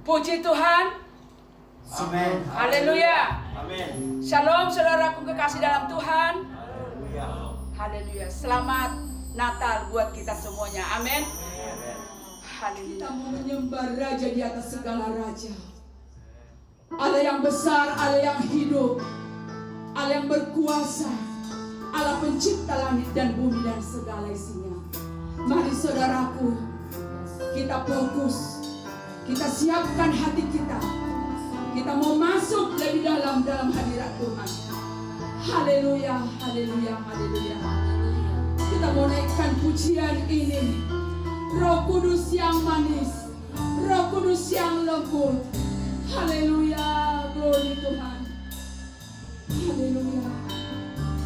Puji Tuhan. Amin. Haleluya. Amin. Shalom saudaraku kekasih dalam Tuhan. Haleluya. Haleluya. Selamat Natal buat kita semuanya. Amin. Haleluya. Kita mau menyembah Raja di atas segala raja. Allah yang besar, Allah yang hidup, Allah yang berkuasa, Allah pencipta langit dan bumi dan segala isinya. Mari saudaraku, kita fokus, kita siapkan hati kita. Kita mau masuk lebih dalam hadirat Tuhan. Haleluya, haleluya, haleluya. Kita mau naikkan pujian ini. Roh Kudus yang manis, Roh Kudus yang lembut. Haleluya, glory Tuhan. Haleluya.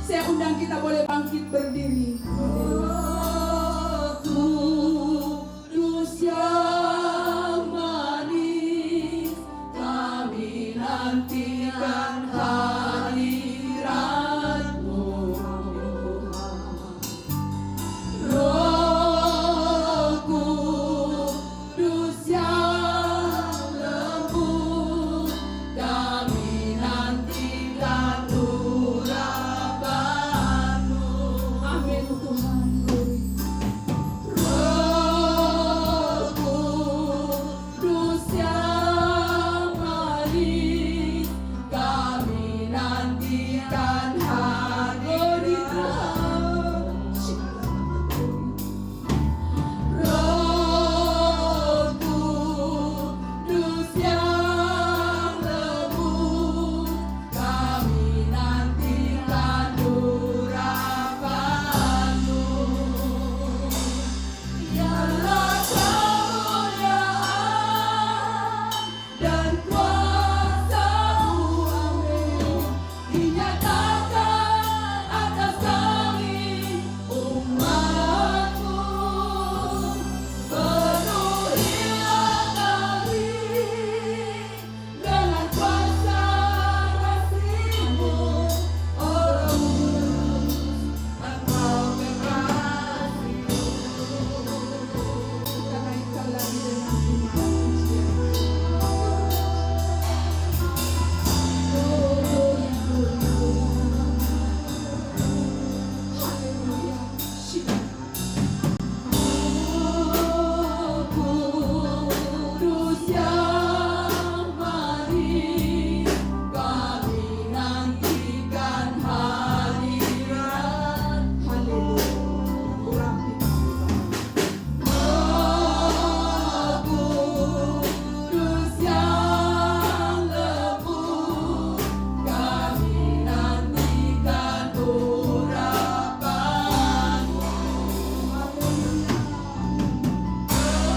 Saya undang kita boleh bangkit berdiri. Roh Kudus yang manis, kami nantikan hadirat-Mu. Roh Kudus yang lembut, kami nantikan urapan-Mu. Amin Tuhan. Roh Kudus yang manis, kami nantikan hadirat-Mu. Roh Kudus yang lembut, kami nantikan urapan-Mu. Biarlah kemuliaan dan kuasa-Mu dinyatakan atas kami umat-Mu. Penuhilah kami dengan kuasa kasih-Mu, oh Kudus, Engkau kekasih-Mu. Kita naikkan lagi dengan iman pujian. Haleluya. Roh Kudus yang manis, kami nantikan hadirat. Haleluya. Roh Kudus yang lembut, kami nantikan urapan-Mu. Roh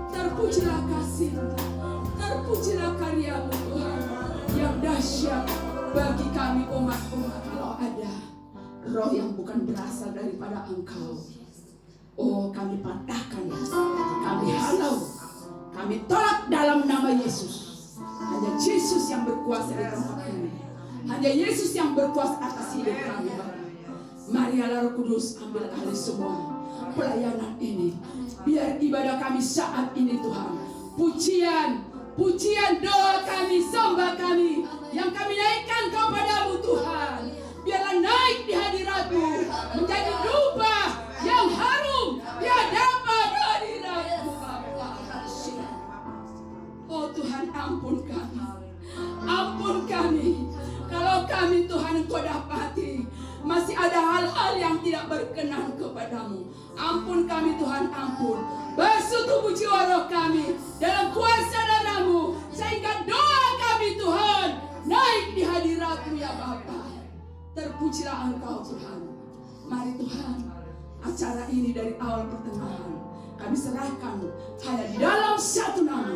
Terpujilah kasih-Mu, terpujilah karya-Mu Tuhan yang dahsyat bagi kami umat-umat. Kalau ada roh yang bukan berasal daripada Engkau, oh kami patahkan, kami halau, kami tolak dalam nama Yesus. Hanya Yesus yang berkuasa di tempat ini, hanya Yesus yang berkuasa atas hidup kami. Mari Roh Kudus ambil alih semua pelayanan ini. Biar ibadah kami saat ini Tuhan, pujian doa kami, sembah kami yang kami naikkan kepadamu Tuhan, biarlah naik di hadirat-Mu menjadi dupa yang harum di hadapan hadirat-Mu Bapa. Oh Tuhan, ampun kami kalau kami Tuhan Engkau dapati masih ada hal-hal yang tidak berkenan kepadamu. Ampun kami Tuhan, ampun. Basuh tubuh jiwa roh kami dalam kuasa darah-Mu, sehingga doa kami Tuhan naik di hadirat-Mu ya Bapa. Terpujilah Engkau Tuhan. Mari Tuhan, acara ini dari awal pertengahan kami serahkan hanya di dalam satu nama,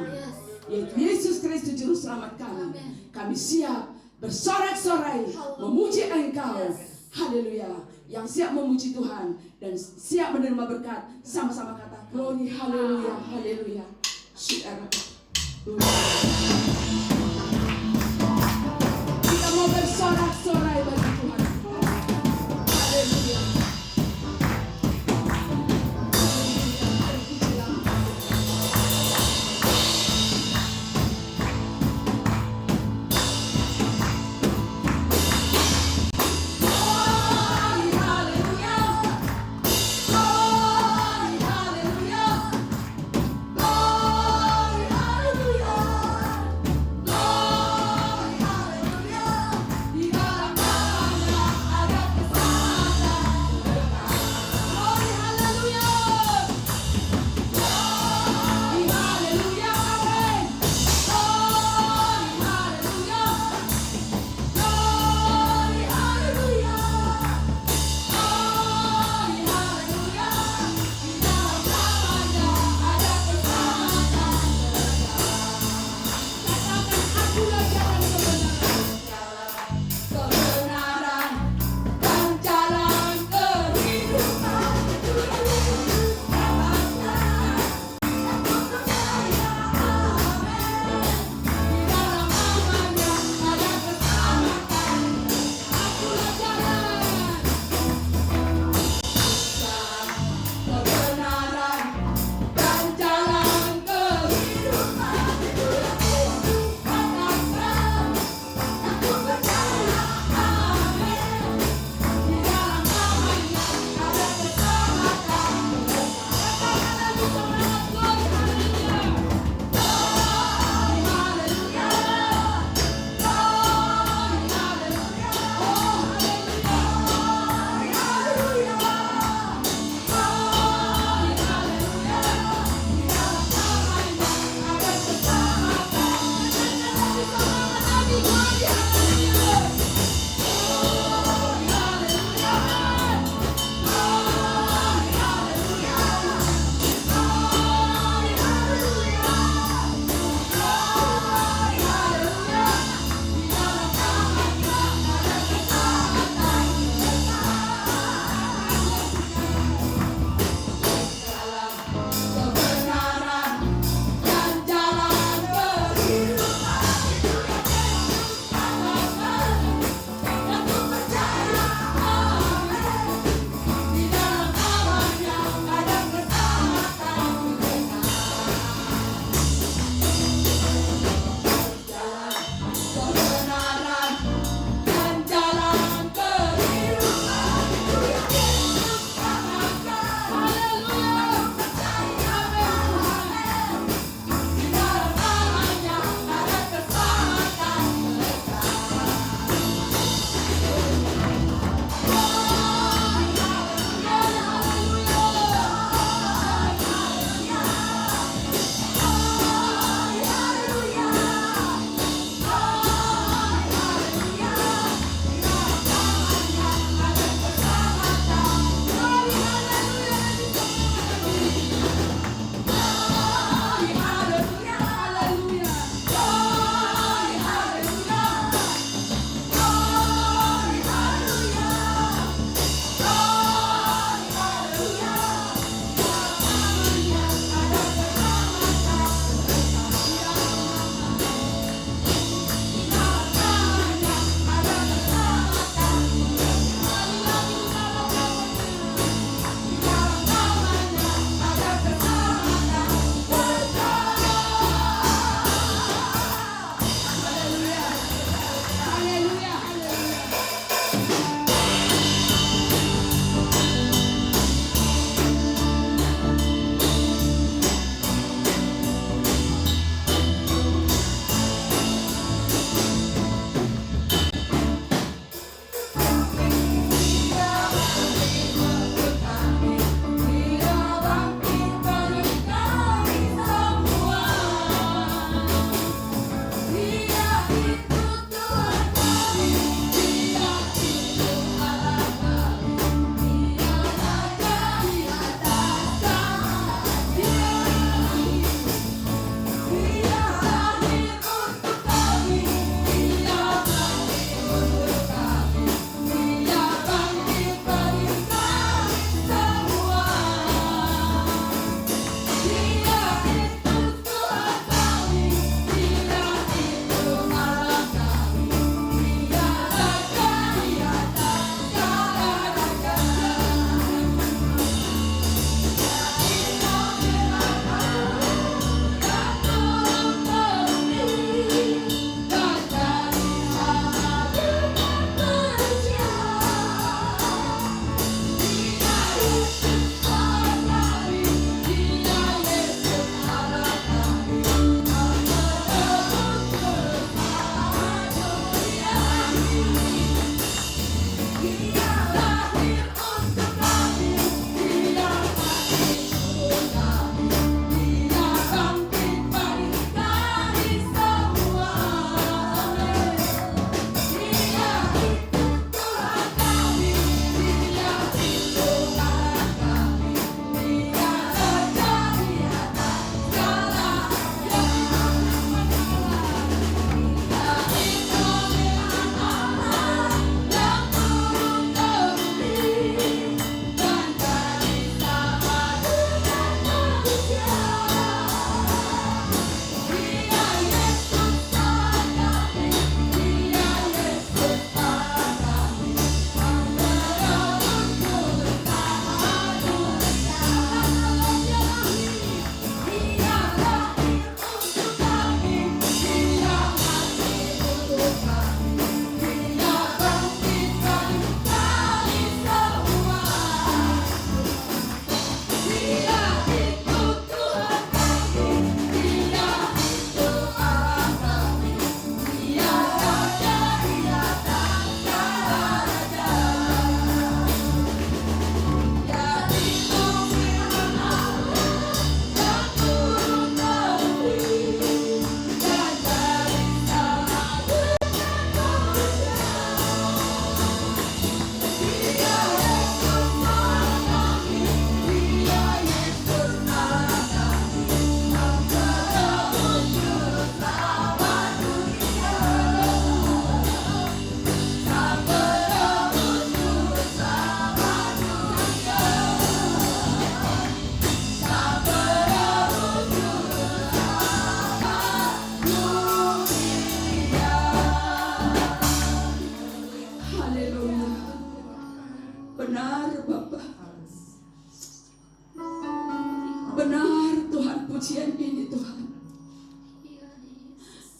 yaitu Yesus Kristus Juru Selamat kami. Kami siap bersorak-sorai memuji Engkau. Haleluya. Yang siap memuji Tuhan dan siap menerima berkat, sama-sama kata glory, haleluya, haleluya. Saudara, kita mau bersorak-sorai bagi Tuhan. Haleluya. Hallelujah.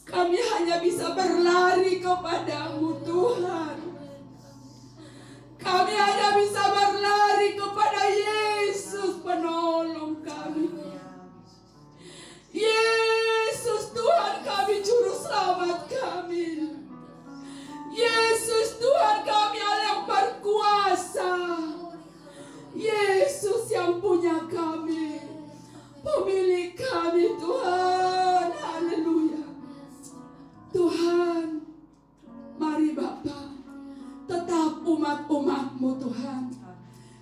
Kami hanya bisa berlari kepadamu Tuhan. Kami hanya bisa berlari kepada Yesus penolong kami. Yesus Tuhan kami, juru selamat kami. Yesus Tuhan kami, Allah yang berkuasa. Yesus yang punya kami, pemilik kami Tuhan. Haleluya. Tuhan, mari Bapa, tetap umat-umat-Mu Tuhan,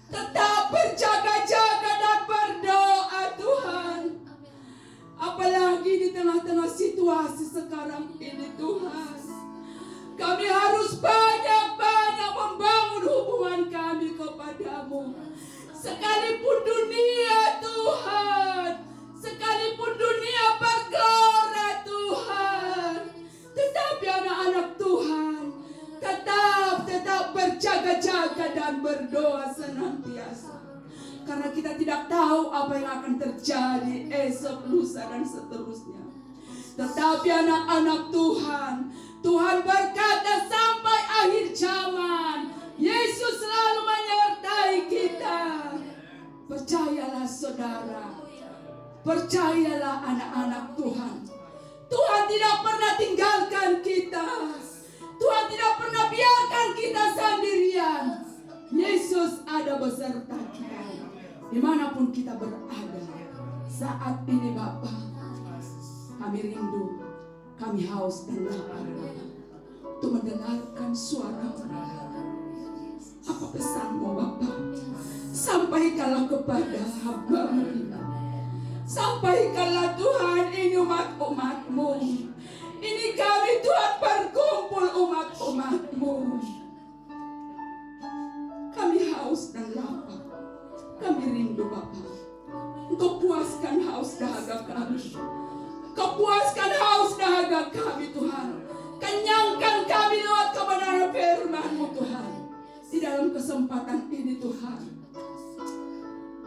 tetap berjaga-jaga dan berdoa Tuhan. Apalagi di tengah-tengah situasi sekarang ini Tuhan, kami harus banyak-banyak membangun hubungan kami kepadamu. Sekalipun dunia Tuhan, sekalipun dunia bergelora Tuhan, tetapi anak-anak Tuhan tetap berjaga-jaga dan berdoa senantiasa. Karena kita tidak tahu apa yang akan terjadi esok, lusa, dan seterusnya. Tetapi anak-anak Tuhan, Tuhan berkata sampai akhir zaman, Yesus selalu menyertai kita. Percayalah saudara, percayalah anak-anak Tuhan. Tuhan tidak pernah tinggalkan kita. Tuhan tidak pernah biarkan kita sendirian. Yesus ada beserta kita dimanapun kita berada. Saat ini Bapa, kami rindu, kami haus dan lapar untuk mendengarkan suara-Mu. Apa pesan-Mu Bapa? Sampaikanlah kepada hamba-Mu ini. Sampaikanlah Tuhan, ini umat-umat-Mu. Ini kami Tuhan berkumpul umat-umat-Mu. Kami haus dan lapar. Kami rindu Bapa. Engkau puaskan haus dahaga kami. Engkau puaskan haus dahaga kami Tuhan. Kenyangkan kami lewat kebenaran firman-Mu Tuhan. Di dalam kesempatan ini Tuhan,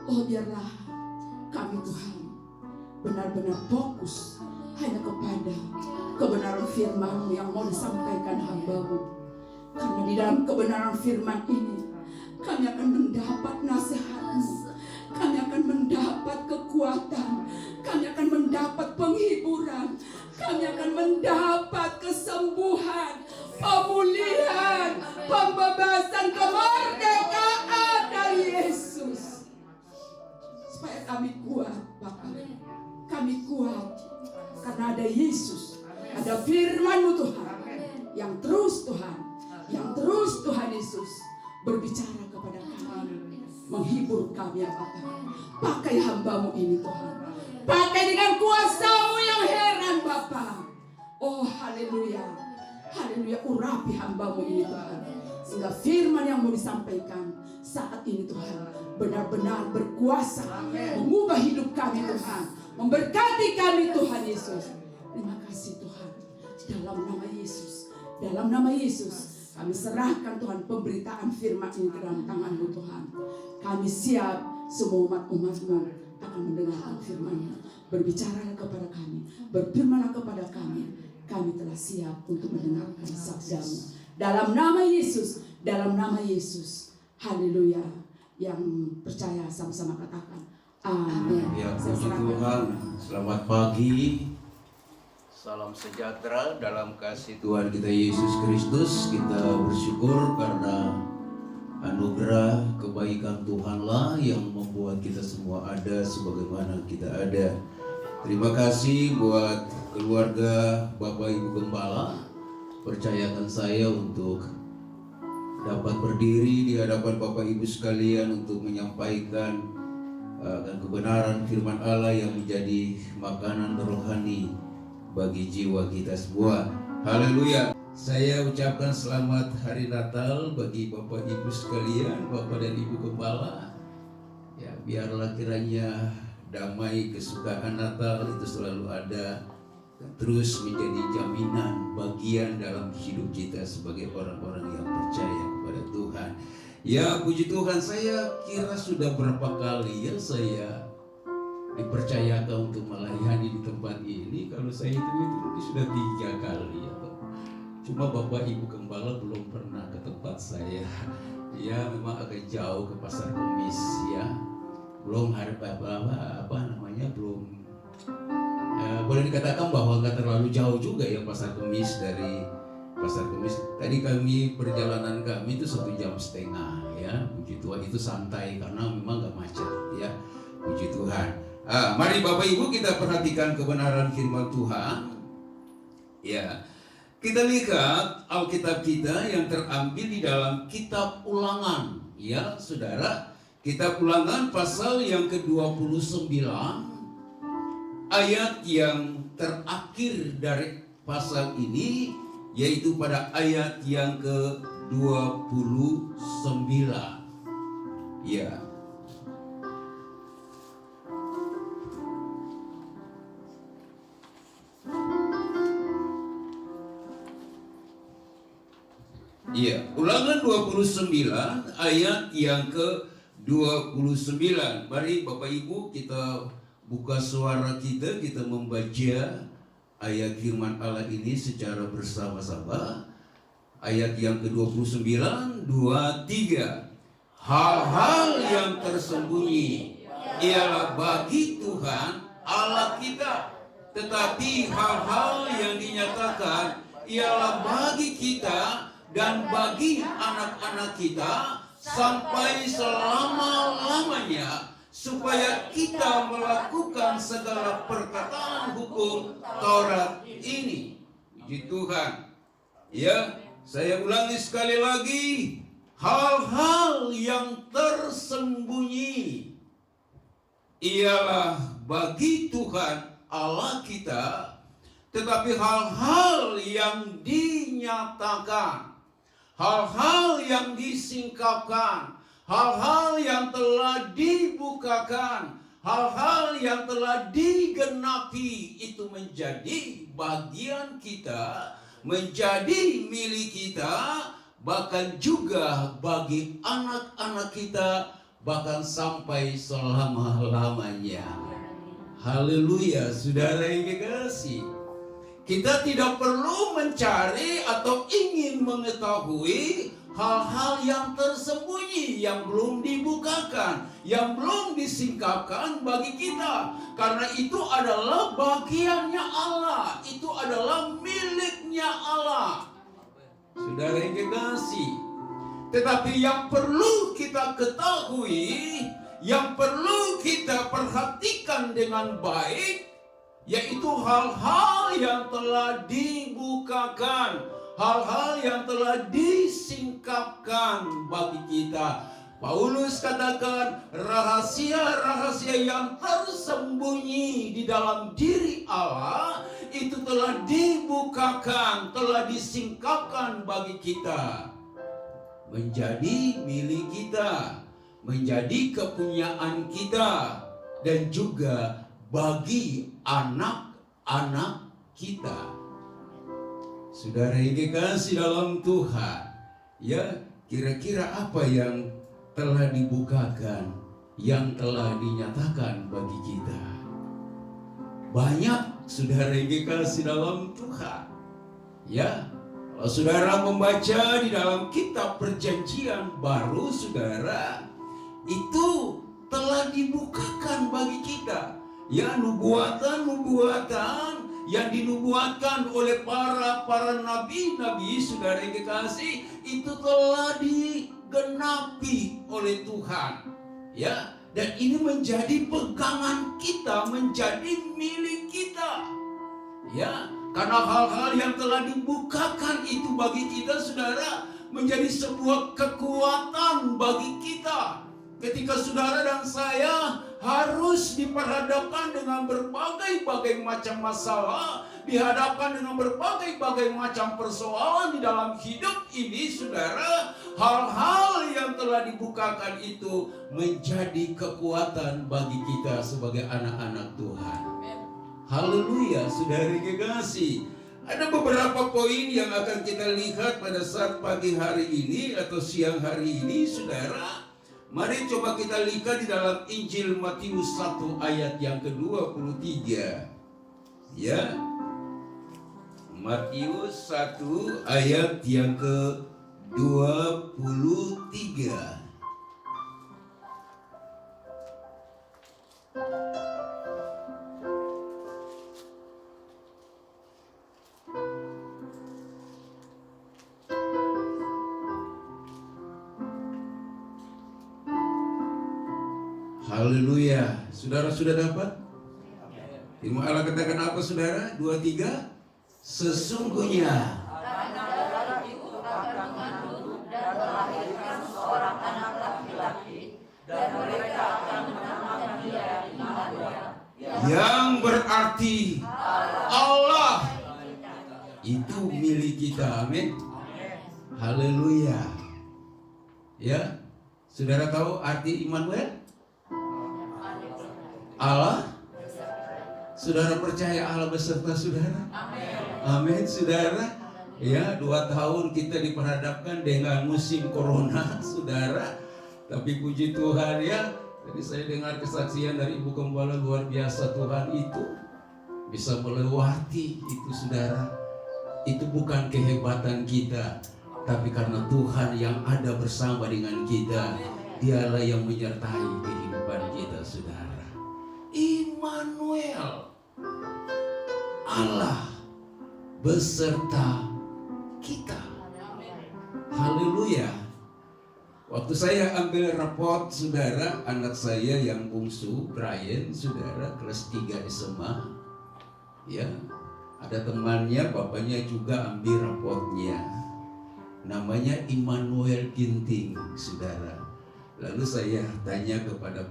oh biarlah kami Tuhan benar-benar fokus hanya kepada kebenaran firman-Mu yang mau disampaikan hamba-Mu. Karena di dalam kebenaran firman ini kami akan mendapat nasihat-Mu, kami akan mendapat kekuatan, kami akan mendapat penghiburan, kami akan mendapat kesembuhan, pemulihan, pembebasan, kemerdekaan dari Yesus. Supaya kami kuat Bapa, kami kuat karena ada Yesus, ada firman-Mu Tuhan, yang terus Tuhan Yesus berbicara kepada kami, menghibur kami ya Bapa. Pakai hamba-Mu ini Tuhan, pakai dengan kuasa-Mu yang heran Bapa. Oh haleluya, haleluya, urapi hamba-Mu ini Tuhan, sehingga firman yang mau disampaikan saat ini Tuhan benar-benar berkuasa mengubah hidup kami Tuhan, memberkati kami Tuhan Yesus. Terima kasih Tuhan, dalam nama Yesus kami serahkan Tuhan pemberitaan firman ini ke dalam tangan-Mu Tuhan. Kami siap, semua umat-umat-Mu akan mendengarkan firman-Mu. Berbicaralah kepada kami, berfirmanlah kepada kami. Kami telah siap untuk mendengarkan sabda-Mu. Dalam nama Yesus, haleluya. Yang percaya sama-sama katakan amin. Ya, puji Tuhan. Selamat pagi. Salam sejahtera dalam kasih Tuhan kita Yesus Kristus. Kita bersyukur karena anugerah kebaikan Tuhanlah yang membuat kita semua ada sebagaimana kita ada. Terima kasih buat keluarga Bapak Ibu Gembala, percayakan saya untuk dapat berdiri di hadapan Bapak Ibu sekalian untuk menyampaikan kebenaran firman Allah yang menjadi makanan rohani bagi jiwa kita semua. Haleluya. Saya ucapkan selamat hari Natal bagi Bapak Ibu sekalian, Bapak dan Ibu Gembala. Ya, biarlah kiranya damai, kesukaan Natal itu selalu ada dan terus menjadi jaminan bagian dalam hidup kita sebagai orang-orang yang percaya kepada Tuhan. Ya, puji Tuhan, saya kira sudah berapa kali ya saya dipercayakan untuk melayani di tempat ini. Kalau saya itu mungkin sudah 3 kali ya. Cuma Bapak Ibu Gembala belum pernah ke tempat saya. Ya memang agak jauh ke Pasar Kemis ya. Belum harga apa namanya belum boleh dikatakan bahwa nggak terlalu jauh juga ya Pasar Kemis dari Pasar Kemis. Tadi perjalanan kami itu 1,5 jam ya. Puji Tuhan itu santai karena memang nggak macet ya. Puji Tuhan. Mari Bapak Ibu kita perhatikan kebenaran firman Tuhan. Ya. Kita lihat Alkitab kita yang terambil di dalam kitab Ulangan, ya Saudara. Kitab Ulangan pasal yang ke-29, ayat yang terakhir dari pasal ini, yaitu pada ayat yang ke-29. Ya. Iya, Ulangan 29 ayat yang ke-29. Mari Bapak Ibu kita buka suara kita membaca ayat firman Allah ini secara bersama-sama. Ayat yang ke-29, 2, 3. Hal-hal yang tersembunyi ialah bagi Tuhan Allah kita, tetapi hal-hal yang dinyatakan ialah bagi kita dan bagi anak-anak kita sampai selama-lamanya, supaya kita melakukan segala perkataan hukum Taurat ini. Puji Tuhan. Ya, saya ulangi sekali lagi. Hal-hal yang tersembunyi ialah bagi Tuhan Allah kita, tetapi hal-hal yang dinyatakan, hal-hal yang disingkapkan, hal-hal yang telah dibukakan, hal-hal yang telah digenapi, itu menjadi bagian kita, menjadi milik kita, bahkan juga bagi anak-anak kita, bahkan sampai selama-lamanya. Haleluya, saudara yang kekasih. Kita tidak perlu mencari atau ingin mengetahui hal-hal yang tersembunyi, yang belum dibukakan, yang belum disingkapkan bagi kita. Karena itu adalah bagiannya Allah, itu adalah miliknya Allah. Saudara yang kekasih, tetapi yang perlu kita ketahui, yang perlu kita perhatikan dengan baik, yaitu hal-hal yang telah dibukakan, hal-hal yang telah disingkapkan bagi kita. Paulus katakan rahasia-rahasia yang tersembunyi di dalam diri Allah itu telah dibukakan, telah disingkapkan bagi kita, menjadi milik kita, menjadi kepunyaan kita, dan juga bagi anak-anak kita. Saudara yang dikasih dalam Tuhan, ya, kira-kira apa yang telah dibukakan, yang telah dinyatakan bagi kita? Banyak, saudara yang dikasih dalam Tuhan. Ya, kalau saudara membaca di dalam kitab Perjanjian Baru, saudara, itu telah dibukakan bagi kita. Ya, nubuatan-nubuatan yang dinubuatkan oleh para nabi-nabi, saudara yang kekasih, itu telah digenapi oleh Tuhan. Ya, dan ini menjadi pegangan kita, menjadi milik kita. Ya, karena hal-hal yang telah dibukakan itu bagi kita, saudara, menjadi sebuah kekuatan bagi kita. Ketika saudara dan saya harus diperhadapkan dengan berbagai-bagai macam masalah, dihadapkan dengan berbagai-bagai macam persoalan di dalam hidup ini, saudara, hal-hal yang telah dibukakan itu menjadi kekuatan bagi kita sebagai anak-anak Tuhan. Haleluya, saudara kekasih. Ada beberapa poin yang akan kita lihat pada saat pagi hari ini atau siang hari ini, saudara. Mari coba kita lihat di dalam Injil Matius 1 ayat yang ke-23. Ya. Matius 1 ayat yang ke-23. Haleluya. Saudara sudah dapat? Firman Allah katakan apa saudara? 23. Sesungguhnya itu akan mengandung dan melahirkan seorang anak laki-laki, dan mereka akan menamakan dia Immanuel, yang berarti Allah itu milik kita. Amin. Haleluya. Ya. Saudara tahu arti Immanuel? Allah. Saudara percaya Allah beserta saudara? Amin, saudara. Ya, 2 tahun kita diperhadapkan dengan musim corona, saudara. Tapi puji Tuhan ya. Tadi saya dengar kesaksian dari Ibu Gembala, luar biasa Tuhan itu bisa melewati itu, saudara. Itu bukan kehebatan kita, tapi karena Tuhan yang ada bersama dengan kita. Dialah yang menyertai kehidupan kita, saudara. Immanuel, Allah beserta kita. Haleluya. Waktu saya ambil raport, saudara, anak saya yang bungsu, Brian, saudara, kelas 3 SMA. Ya, ada temannya, bapaknya juga ambil raportnya. Namanya Immanuel Ginting, saudara. Lalu saya tanya kepada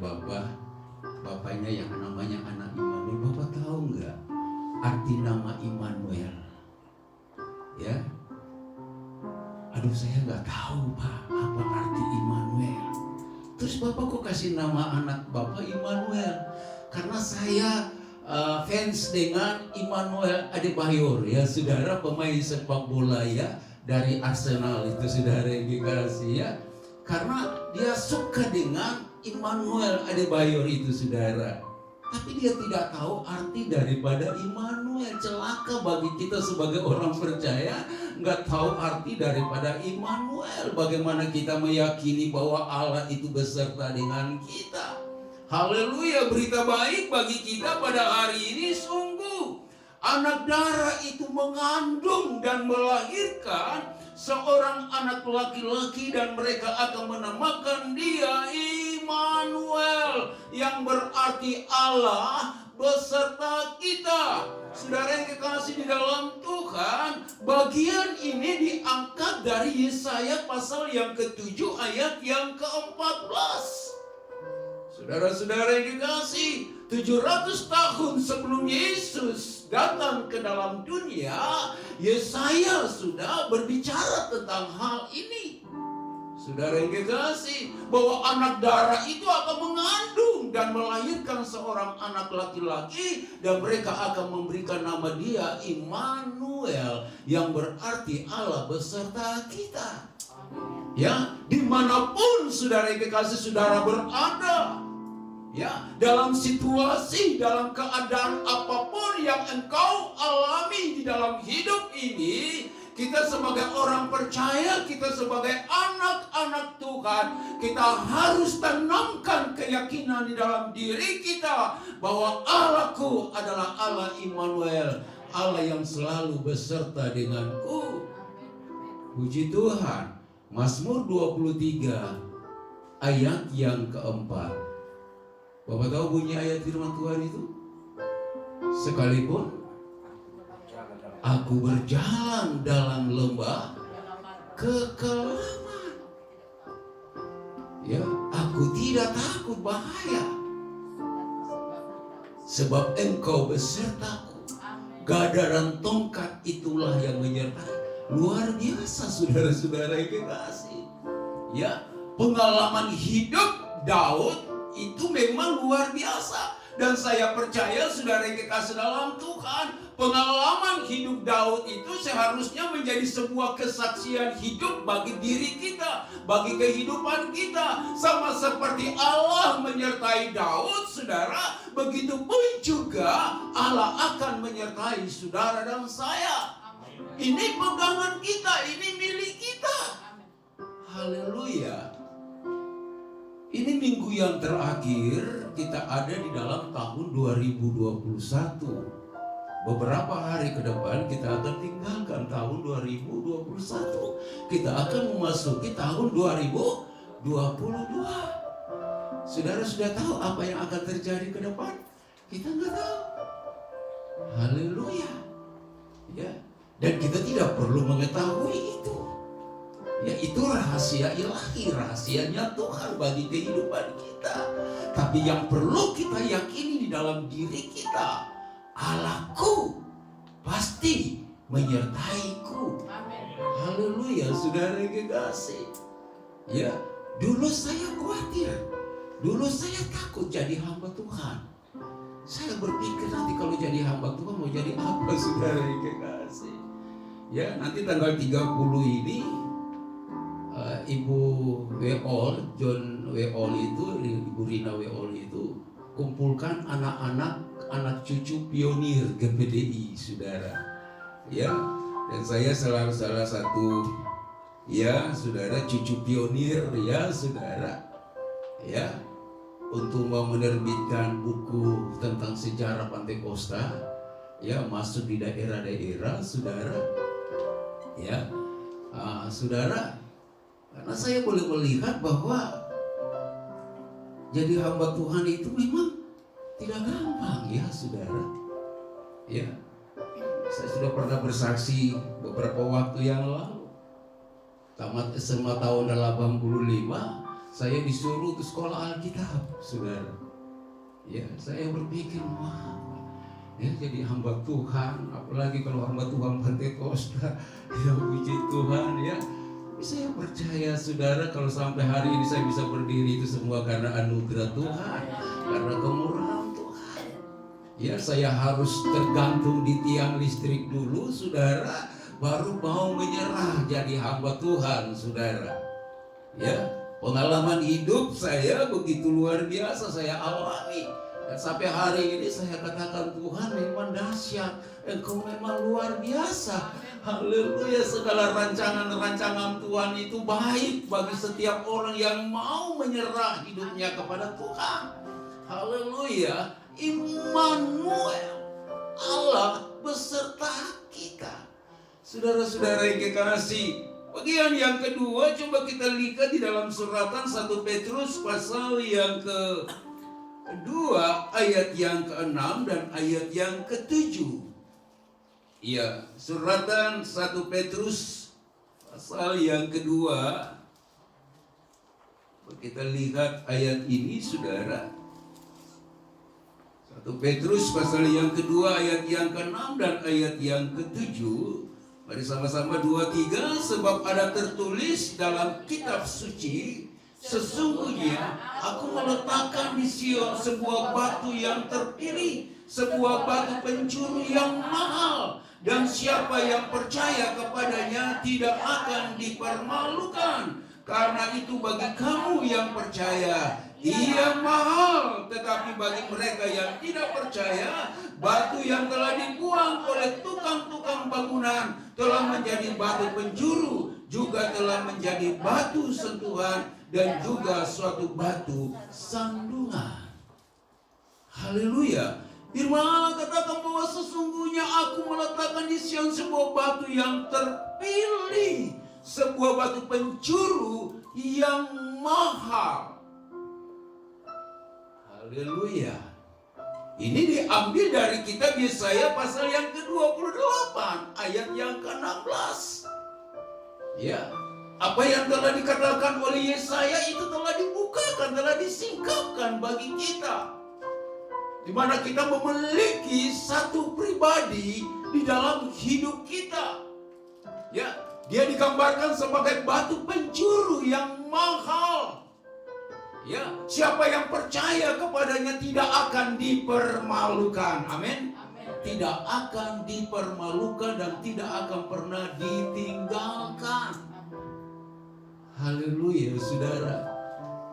bapaknya yang namanya anak Immanuel, Bapak tahu nggak arti nama Immanuel? Ya, aduh saya nggak tahu Pak, apa arti Immanuel. Terus Bapak kok kasih nama anak Bapak Immanuel? Karena saya fans dengan Emmanuel Adebayor, ya saudara, pemain sepak bola ya dari Arsenal itu, saudara yang dikasih ya. Karena dia suka dengan Emmanuel Adebayor itu, saudara. Tapi dia tidak tahu arti daripada Immanuel. Celaka bagi kita sebagai orang percaya, nggak tahu arti daripada Immanuel. Bagaimana kita meyakini bahwa Allah itu beserta dengan kita. Haleluya, berita baik bagi kita pada hari ini. Sungguh anak darah itu mengandung dan melahirkan seorang anak laki-laki, dan mereka akan menamakan dia Immanuel, yang berarti Allah beserta kita. Saudara yang kekasih di dalam Tuhan, bagian ini diangkat dari Yesaya pasal yang ke-7 ayat yang ke-14. Saudara-saudara yang dikasih, 700 tahun sebelum Yesus datang ke dalam dunia, Yesaya sudah berbicara tentang hal ini. Saudara yang dikasih, bahwa anak darah itu akan mengandung dan melahirkan seorang anak laki-laki, dan mereka akan memberikan nama dia Immanuel, yang berarti Allah beserta kita. Ya, dimanapun saudara yang dikasih saudara berada, ya, dalam situasi, dalam keadaan apapun yang engkau alami di dalam hidup ini, kita sebagai orang percaya, kita sebagai anak-anak Tuhan, kita harus tanamkan keyakinan di dalam diri kita bahwa Allahku adalah Allah Immanuel, Allah yang selalu beserta denganku. Puji Tuhan. Mazmur 23 ayat yang keempat. Bapak tahu bunyi ayat firman Tuhan itu? Sekalipun aku berjalan dalam lembah kekelaman, ya, aku tidak takut bahaya, sebab engkau besertaku. Gada dan tongkat itulah yang menyertai. Luar biasa saudara-saudara yang kekasih. Ya, pengalaman hidup Daud itu memang luar biasa. Dan saya percaya saudara yang kekasih dalam Tuhan, pengalaman hidup Daud itu seharusnya menjadi sebuah kesaksian hidup bagi diri kita, bagi kehidupan kita. Sama seperti Allah menyertai Daud, saudara, begitu pun juga Allah akan menyertai saudara dan saya. Ini pegangan kita, ini milik kita. Haleluya. Ini minggu yang terakhir kita ada di dalam tahun 2021. Beberapa hari ke depan kita akan tinggalkan tahun 2021. Kita akan memasuki tahun 2022. Saudara sudah tahu apa yang akan terjadi ke depan? Kita nggak tahu. Haleluya. Ya. Dan kita tidak perlu mengetahui itu. Ya, itu rahasia ilahi, rahasianya Tuhan bagi kehidupan kita. Tapi yang perlu kita yakini di dalam diri kita, Allahku pasti menyertaiku. Haleluya, saudara yang kekasih. Ya, dulu saya khawatir, dulu saya takut jadi hamba Tuhan. Saya berpikir nanti kalau jadi hamba Tuhan mau jadi apa, saudara yang kekasih. Ya, nanti tanggal 30 ini Ibu Weol, John Weol itu, Ibu Rina Weol itu kumpulkan anak cucu pionir GPDI, saudara. Ya, dan saya salah satu, ya, saudara, cucu pionir, ya, saudara. Ya, untuk mau menerbitkan buku tentang sejarah Pantai Kosta, ya, masuk di daerah-daerah, saudara. Ya, saudara. Karena saya boleh melihat bahwa jadi hamba Tuhan itu memang tidak gampang, ya, saudara. Ya, saya sudah pernah bersaksi beberapa waktu yang lalu. Tamat SMA tahun 85, saya disuruh ke sekolah Alkitab, saudara. Ya, saya berpikir, wah, ya, jadi hamba Tuhan, apalagi kalau hamba Tuhan Pantai Kosta, ya, puji Tuhan, ya. Saya percaya, saudara, kalau sampai hari ini saya bisa berdiri itu semua karena anugerah Tuhan, karena kemurahan Tuhan. Ya, saya harus tergantung di tiang listrik dulu, saudara, baru mau menyerah jadi hamba Tuhan, saudara. Ya, pengalaman hidup saya begitu luar biasa saya alami. Dan sampai hari ini saya katakan, Tuhan memang dahsyat, Engkau memang luar biasa. Haleluya, segala rancangan-rancangan Tuhan itu baik bagi setiap orang yang mau menyerah hidupnya kepada Tuhan. Haleluya, Immanuel, Allah beserta kita. Saudara-saudara yang kekasih, bagian yang kedua coba kita lihat di dalam suratan 1 Petrus pasal yang kedua, ayat yang ke-6 dan ayat yang ke-7. Ya, suratan 1 Petrus pasal yang kedua. Kita lihat ayat ini, saudara. 1 Petrus pasal yang kedua, ayat yang ke-6 dan ayat yang ke-7. Mari sama-sama 2-3. Sebab ada tertulis dalam kitab suci, sesungguhnya aku meletakkan di Sion sebuah batu yang terpilih, sebuah batu pencuru yang mahal, dan siapa yang percaya kepadanya tidak akan dipermalukan. Karena itu bagi kamu yang percaya, ia mahal. Tetapi bagi mereka yang tidak percaya, batu yang telah dibuang oleh tukang-tukang bangunan telah menjadi batu penjuru, juga telah menjadi batu sentuhan, dan juga suatu batu sandungan. Haleluya. Firman Allah katakan bahwa sesungguhnya aku meletakkan di Sion sebuah batu yang terpilih, sebuah batu pencuru yang mahal. Haleluya. Ini diambil dari kitab Yesaya pasal yang ke-28 ayat yang ke-16. Ya, apa yang telah dikatakan oleh Yesaya itu telah dibukakan, telah disingkapkan bagi kita, di mana kita memiliki satu pribadi di dalam hidup kita. Ya, dia digambarkan sebagai batu pencuru yang mahal. Ya, siapa yang percaya kepadanya tidak akan dipermalukan. Amin. Tidak akan dipermalukan dan tidak akan pernah ditinggalkan. Haleluya, saudara.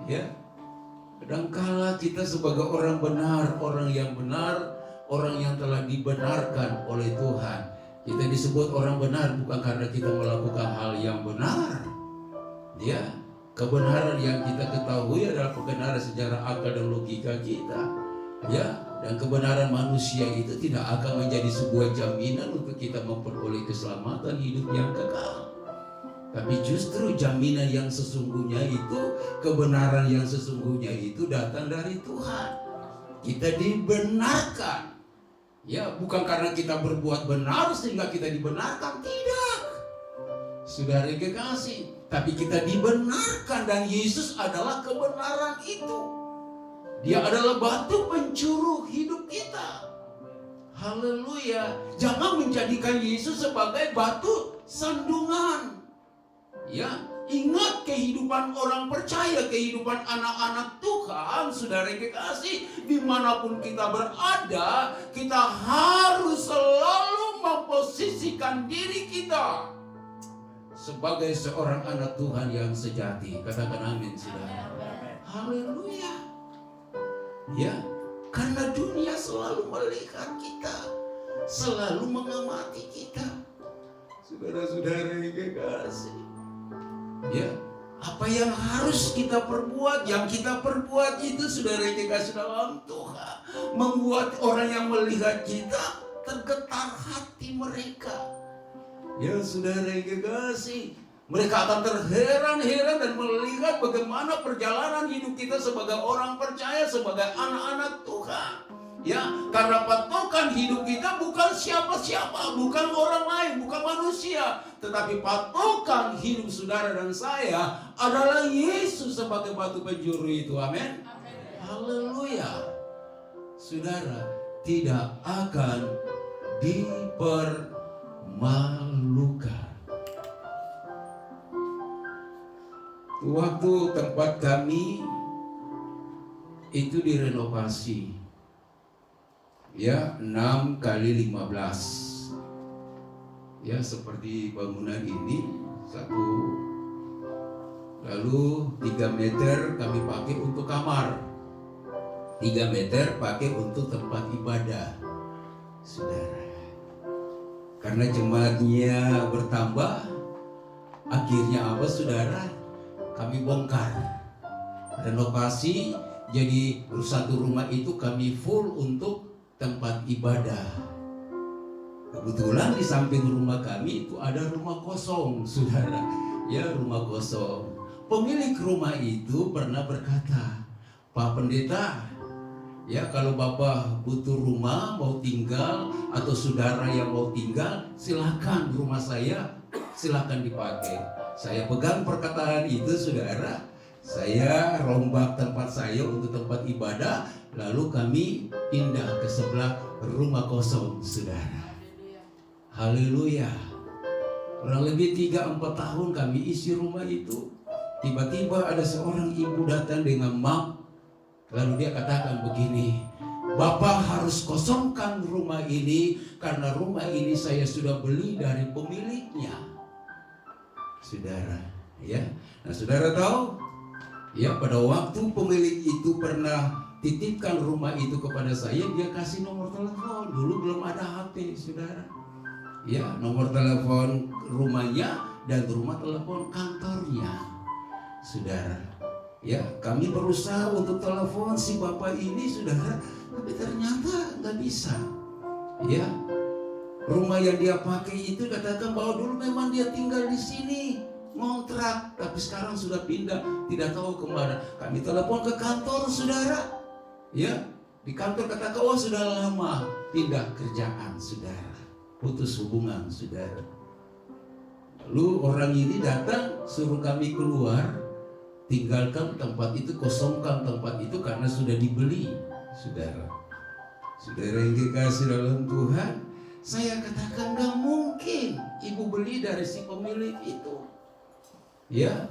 Ya, kadangkala kita sebagai orang benar, orang yang benar, orang yang telah dibenarkan oleh Tuhan. Kita disebut orang benar bukan karena kita melakukan hal yang benar. Ya, kebenaran yang kita ketahui adalah kebenaran secara akal dan logika kita. Ya, dan kebenaran manusia itu tidak akan menjadi sebuah jaminan untuk kita memperoleh keselamatan hidup yang kekal. Tapi justru jaminan yang sesungguhnya itu, kebenaran yang sesungguhnya itu datang dari Tuhan. Kita dibenarkan. Ya, bukan karena kita berbuat benar sehingga kita dibenarkan, tidak. Saudara yang kekasih, tapi kita dibenarkan dan Yesus adalah kebenaran itu. Dia adalah batu pencuru hidup kita. Haleluya. Jangan menjadikan Yesus sebagai batu sandungan. Ya, ingat kehidupan orang percaya, kehidupan anak-anak Tuhan, saudara yang kekasih, dimanapun kita berada, kita harus selalu memposisikan diri kita sebagai seorang anak Tuhan yang sejati. Katakan amin, saudara. Haleluya. Ya, karena dunia selalu melihat kita, selalu mengamati kita. Saudara-saudara yang kekasih, ya, apa yang harus kita perbuat, yang kita perbuat itu, saudara yang kekasih dalam Tuhan, membuat orang yang melihat kita tergetar hati mereka. Ya, saudara yang kekasih, mereka akan terheran-heran dan melihat bagaimana perjalanan hidup kita sebagai orang percaya, sebagai anak-anak Tuhan. Ya, karena patokan hidup kita bukan siapa-siapa, bukan orang lain, bukan manusia, tetapi patokan hidup saudara dan saya adalah Yesus sebagai batu penjuru itu. Amin. Haleluya. Saudara tidak akan dipermalukan. Waktu tempat kami itu direnovasi, ya, 6 kali 15, ya, seperti bangunan ini satu, lalu 3 meter kami pakai untuk kamar, 3 meter pakai untuk tempat ibadah, saudara. Karena jemaatnya bertambah, akhirnya apa, saudara? Kami bongkar, renovasi, jadi satu rumah itu kami full untuk tempat ibadah. Kebetulan di samping rumah kami itu ada rumah kosong, saudara. Ya, rumah kosong. Pemilik rumah itu pernah berkata, Pak Pendeta, ya, kalau Bapak butuh rumah, mau tinggal, atau saudara yang mau tinggal, silakan rumah saya, silakan dipakai. Saya pegang perkataan itu, saudara. Saya rombak tempat saya untuk tempat ibadah, lalu kami pindah ke sebelah rumah kosong, saudara. Haleluya. Kurang lebih 3-4 tahun kami isi rumah itu. Tiba-tiba ada seorang ibu datang dengan map, lalu dia katakan begini, Bapak harus kosongkan rumah ini karena rumah ini saya sudah beli dari pemiliknya. Saudara, ya. Nah, saudara tahu, ya, pada waktu pemilik itu pernah titipkan rumah itu kepada saya, dia kasih nomor telepon. Dulu belum ada HP, saudara. Ya, nomor telepon rumahnya dan rumah telepon kantornya, saudara. Ya, kami berusaha untuk telepon si bapak ini, saudara, tapi ternyata nggak bisa. Ya, rumah yang dia pakai itu katakan bahwa dulu memang dia tinggal di sini, ngontrak, tapi sekarang sudah pindah, tidak tahu kemana. Kami telepon ke kantor, saudara. Ya, di kantor katakan, oh sudah lama pindah kerjaan, saudara, putus hubungan, saudara. Lalu orang ini datang suruh kami keluar, tinggalkan tempat itu, kosongkan tempat itu karena sudah dibeli, saudara. Saudara yang dikasih dalam Tuhan, saya katakan gak mungkin ibu beli dari si pemilik itu. Ya,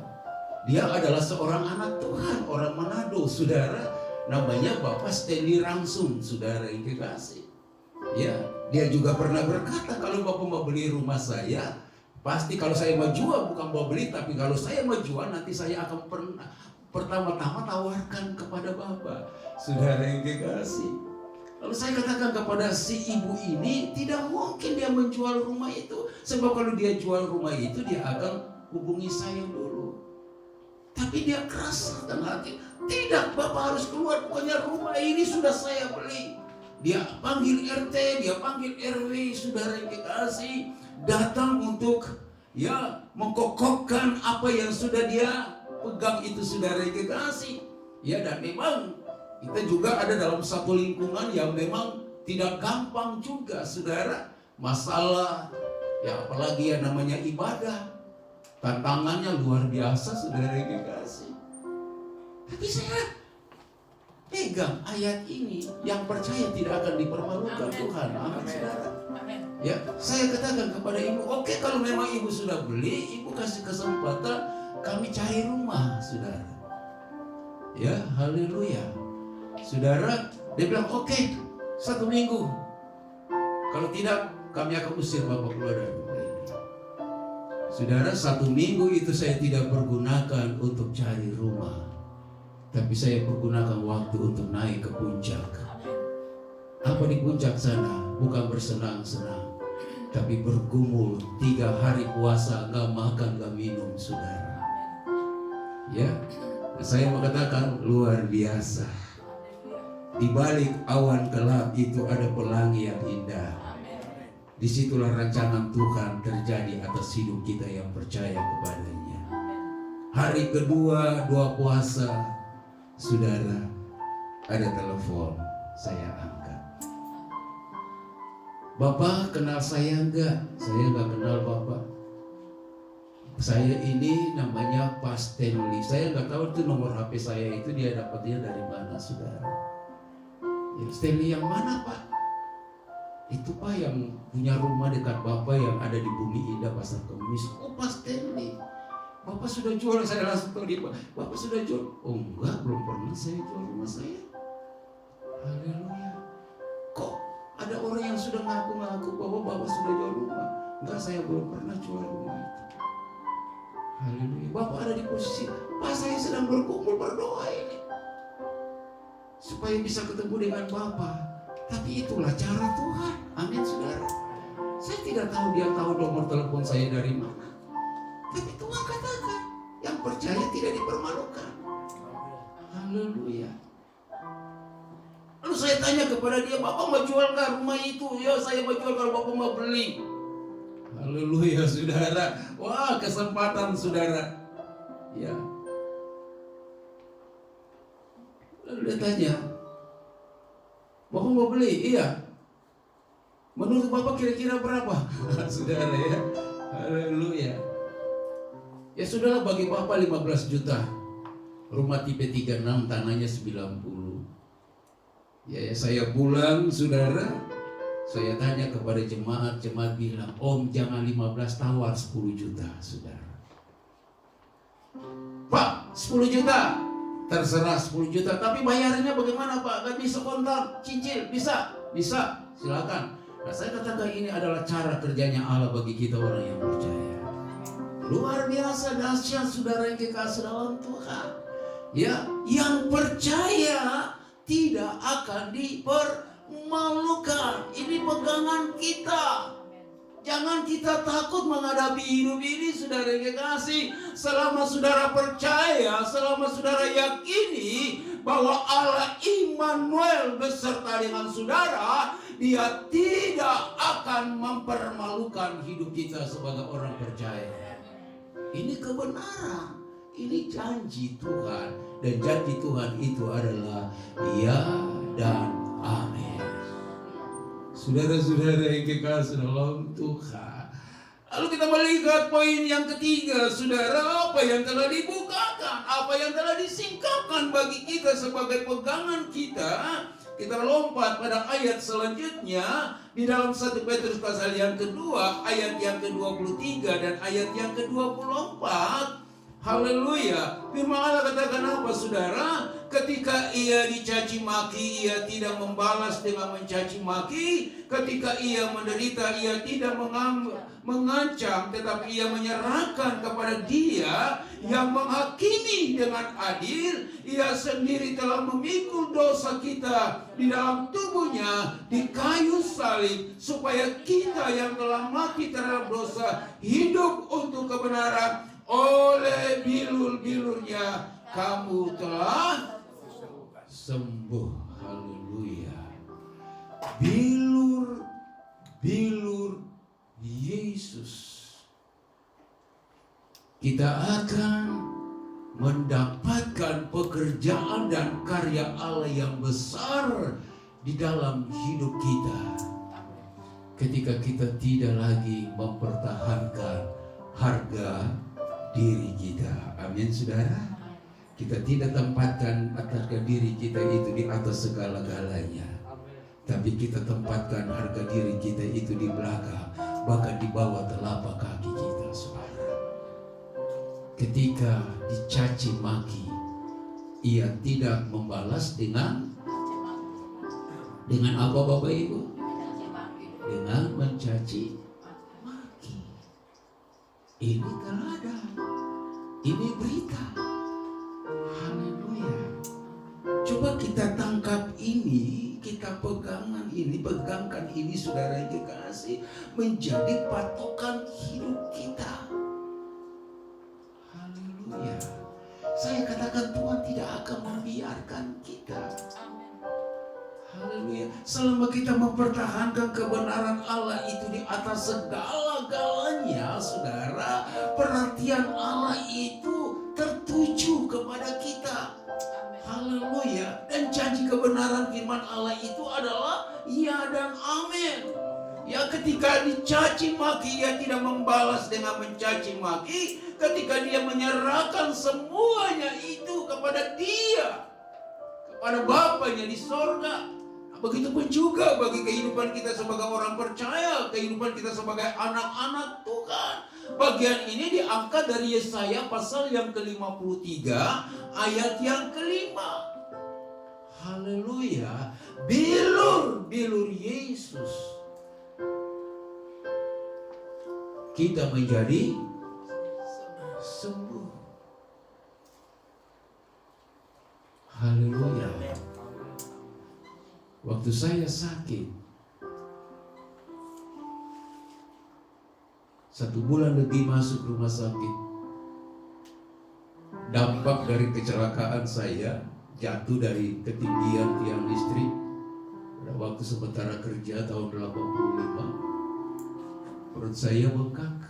Dia adalah seorang anak Tuhan, orang Manado, saudara. Namanya Bapak Stanley Rangsum, saudara yang kekasih. Ya, dia juga pernah berkata, kalau Bapak mau beli rumah saya, pasti kalau saya mau jual, bukan mau beli, tapi kalau saya mau jual, nanti saya akan pertama-tama tawarkan kepada Bapak, saudara yang kekasih. Lalu saya katakan kepada si ibu ini, tidak mungkin dia menjual rumah itu. Sebab kalau dia jual rumah itu, dia akan hubungi saya dulu. Tapi dia keras dan hati, tidak, Bapak harus keluar, pokoknya rumah ini sudah saya beli. Dia panggil RT, dia panggil RW, saudara yang kekasih, datang untuk ya mengkokohkan apa yang sudah dia pegang itu, saudara yang kekasih. Ya, dan memang kita juga ada dalam satu lingkungan yang memang tidak gampang juga, saudara. Masalah, ya apalagi yang namanya ibadah, tantangannya luar biasa, saudara yang kekasih. Tapi saya pegang ayat ini, yang percaya tidak akan dipermalukan Tuhan. Amin, saudara. Ya, saya katakan kepada ibu, oke, kalau memang ibu sudah beli, ibu kasih kesempatan kami cari rumah, saudara. Ya, haleluya. Saudara, dia bilang oke, 1 minggu. Kalau tidak, kami akan usir Bapak keluar dari rumah ini. Saudara, 1 minggu itu saya tidak pergunakan untuk cari rumah, tapi saya pergunakan waktu untuk naik ke puncak. Apa di puncak sana? Bukan bersenang-senang, tapi bergumul 3 hari puasa, gak makan, gak minum, saudara. Ya, saya mengatakan luar biasa. Di balik awan gelap itu ada pelangi yang indah. Disitulah rancangan Tuhan terjadi atas hidup kita yang percaya kepadanya. Hari kedua 2 puasa, saudara, ada telepon, saya angkat. Bapak kenal saya enggak? Saya enggak kenal Bapak. Saya ini namanya Pak Stanley. Saya enggak tahu itu nomor HP saya itu dia dapatnya dari mana, saudara. Ya, Stanley yang mana, Pak? Itu Pak yang punya rumah dekat Bapak yang ada di Bumi Indah, Pasar Kemis. Oh, Pak Stanley. Bapak sudah jual. Saya langsung tahu dia, Bapak sudah jual. Oh enggak, belum pernah saya jual rumah saya. Haleluya. Kok ada orang yang sudah ngaku-ngaku bahwa Bapak sudah jual rumah? Enggak, saya belum pernah jual rumah itu. Haleluya. Bapak ada di posisi, Pak, saya sedang berkumpul berdoa ini supaya bisa ketemu dengan Bapak. Tapi itulah cara Tuhan. Amin, saudara. Saya tidak tahu dia tahu nomor telepon saya dari mana. Tapi Tuhan katakan, yang percaya tidak dipermalukan. Haleluya. Lalu saya tanya kepada dia, Bapak mau jual nggak rumah itu? Ya, saya mau jual kalau Bapak mau beli. Haleluya, saudara. Wah, kesempatan, saudara. Ya. Lalu dia tanya, Bapak mau beli? Iya. Menurut Bapak kira-kira berapa? Saudara ya. Haleluya. Ya sudahlah, bagi Bapak 15 juta. Rumah tipe 36, tanahnya 90. Ya, saya pulang, saudara. Saya tanya kepada jemaat bilang, Om jangan 15, tawar 10 juta, saudara. Pak, 10 juta. Terserah 10 juta, tapi bayarnya bagaimana Pak? Gak bisa kontak, cicil, bisa, silakan. Nah, saya katakan ini adalah cara kerjanya Allah bagi kita orang yang percaya. Luar biasa dahsyat, saudara yang kekasih dalam Tuhan. Ya, yang percaya tidak akan dipermalukan. Ini pegangan kita. Jangan kita takut menghadapi hidup ini, saudara yang kekasih. Selama saudara percaya, selama saudara yakini bahwa Allah Immanuel beserta dengan saudara, Dia tidak akan mempermalukan hidup kita sebagai orang percaya. Ini kebenaran, ini janji Tuhan, dan janji Tuhan itu adalah ya dan amin. Saudara-saudara yang kekasih dalam Tuhan. Lalu kita melihat poin yang ketiga, saudara, apa yang telah dibukakan, apa yang telah disingkapkan bagi kita sebagai pegangan kita. Kita lompat pada ayat selanjutnya di dalam 1 Petrus pasal yang kedua, ayat yang ke-23 dan ayat yang ke-24. Haleluya. Firman Allah katakan apa, saudara? Ketika ia dicaci maki, ia tidak membalas dengan mencaci maki. Ketika ia menderita, ia tidak mengancam, tetapi ia menyerahkan kepada Dia yang menghakimi dengan adil. Ia sendiri telah memikul dosa kita di dalam tubuhnya di kayu salib, supaya kita yang telah mati terhadap dosa hidup untuk kebenaran. Oleh bilur-bilurnya kamu telah sembuh. Haleluya. Bilur Yesus. Kita akan mendapatkan pekerjaan dan karya Allah yang besar di dalam hidup kita. Ketika kita tidak lagi mempertahankan harga diri kita. Amin, saudara. Kita tidak tempatkan harga diri kita itu di atas segala-galanya. Tapi kita tempatkan harga diri kita itu di belakang, bahkan di bawah telapak kaki kita, saudara. Ketika dicaci maki, ia tidak membalas dengan apa, Bapak Ibu? Dengan mencaci maki. Ini teladan, ini berita. Haleluya. Coba kita tangkap ini, kita pegangkan ini, saudara yang dikasih, menjadi patokan hidup kita. Haleluya. Saya katakan Tuhan tidak akan membiarkan kita. Haleluya. Selama kita mempertahankan kebenaran Allah itu di atas segala-galanya, saudara, perhatian Allah itu tertuju kepada kita. Haleluya. Dan janji kebenaran firman Allah itu adalah ya dan amin. Ya, ketika dicaci maki, ia tidak membalas dengan mencaci maki. Ketika dia menyerahkan semuanya itu kepada Dia, kepada Bapanya di sorga. Begitupun juga bagi kehidupan kita sebagai orang percaya, kehidupan kita sebagai anak-anak Tuhan. Bagian ini diangkat dari Yesaya pasal yang ke-53 ayat yang ke-5. Haleluya. Bilur Yesus, kita menjadi sembuh. Haleluya. Waktu saya sakit 1 bulan lebih masuk rumah sakit, dampak dari kecelakaan saya jatuh dari ketinggian tiang listrik pada waktu sementara kerja tahun 85. Perut saya bengkak.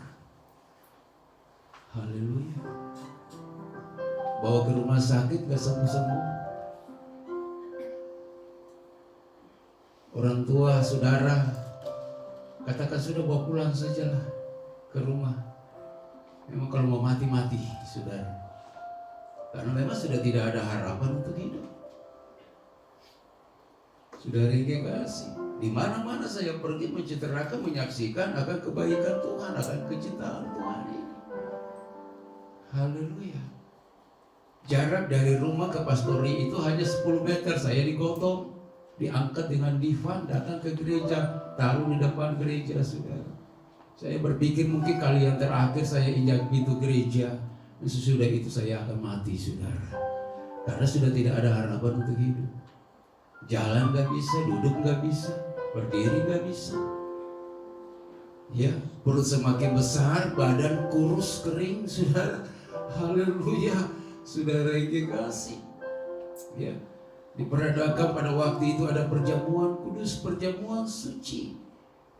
Haleluya. Bawa ke rumah sakit gak sembuh-sembuh. Orang tua, saudara, katakan sudah bawa pulang sajalah ke rumah. Memang kalau mau mati, saudara. Karena memang sudah tidak ada harapan untuk hidup. Saudara yang kasih, di mana-mana saya pergi menceritakan, menyaksikan akan kebaikan Tuhan, akan kecintaan Tuhan ini. Haleluya. Jarak dari rumah ke pastori itu hanya 10 meter. Saya digotong, diangkat dengan divan, datang ke gereja, taruh di depan gereja, saudara. Saya berpikir mungkin kali yang terakhir saya injak pintu gereja. Sesudah itu saya akan mati, saudara. Karena sudah tidak ada harapan untuk hidup. Jalan gak bisa, duduk gak bisa, berdiri gak bisa. Ya, perut semakin besar, badan kurus, kering, saudara. Haleluya, saudara yang kasih. Ya, diperadakan pada waktu itu ada perjamuan kudus, perjamuan suci.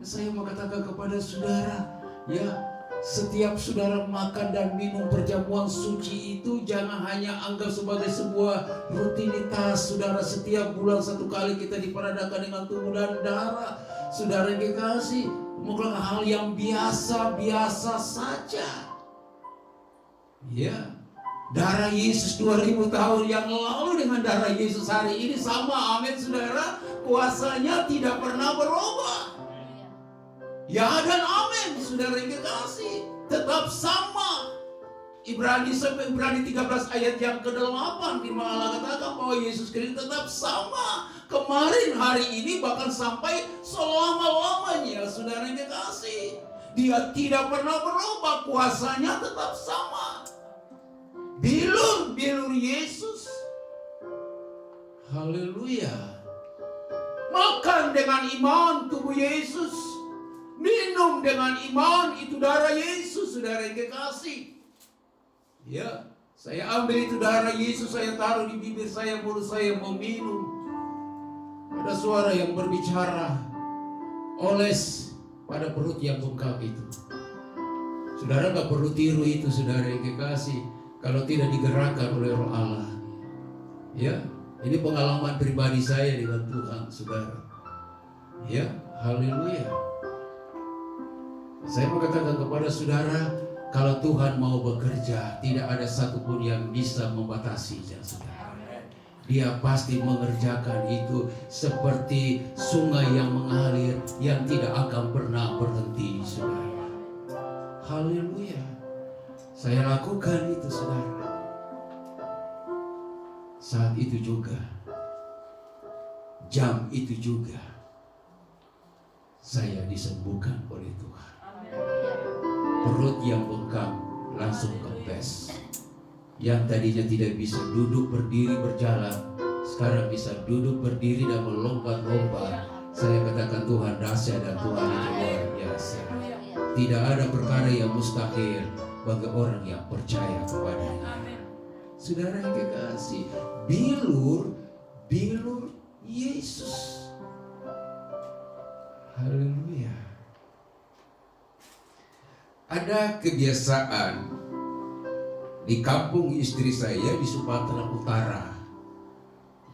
Saya mau katakan kepada saudara, ya, setiap saudara makan dan minum perjamuan suci itu jangan hanya anggap sebagai sebuah rutinitas. Saudara, setiap bulan 1 kali kita diperadakan dengan tubuh dan darah. Saudara yang dikasih, bukan hal yang biasa-biasa saja. Ya, darah Yesus 2000 tahun yang lalu dengan darah Yesus hari ini sama, amin saudara. Kuasanya tidak pernah berubah. Ya dan amin, saudara yang dikasih, tetap sama. Ibrani 13 ayat yang ke-8, firman Allah katakan bahwa Yesus Kristus tetap sama kemarin, hari ini, bahkan sampai selama-lamanya. Saudara yang kekasih, Dia tidak pernah berubah, kuasanya tetap sama. Bilur Yesus. Haleluya. Makan dengan iman tubuh Yesus, minum dengan iman itu darah Yesus. Saudara yang kekasih, ya, saya ambil itu darah Yesus, saya taruh di bibir saya, mulut saya mau minum. Ada suara yang berbicara, oles pada perut yang bengkak itu. Saudara gak perlu tiru itu, saudara yang kekasih, kalau tidak digerakkan oleh Roh Allah. Ya, ini pengalaman pribadi saya dengan Tuhan, saudara. Ya, haleluya. Saya mau katakan kepada saudara, kalau Tuhan mau bekerja, tidak ada satupun yang bisa membatasinya, saudara. Dia pasti mengerjakan itu seperti sungai yang mengalir, yang tidak akan pernah berhenti, saudara. Haleluya. Saya lakukan itu, saudara. Saat itu juga, jam itu juga, saya disembuhkan oleh Tuhan. Perut yang bengkak langsung kempes. Yang tadinya tidak bisa duduk, berdiri, berjalan, sekarang bisa duduk, berdiri, dan melompat-lompat. Saya katakan Tuhan dahsyat dan Tuhan itu luar biasa. Tidak ada perkara yang mustahil bagi orang yang percaya kepadanya. Saudara yang kekasih, bilur Yesus. Haleluya. Ada kebiasaan di kampung istri saya di Sumatera Utara.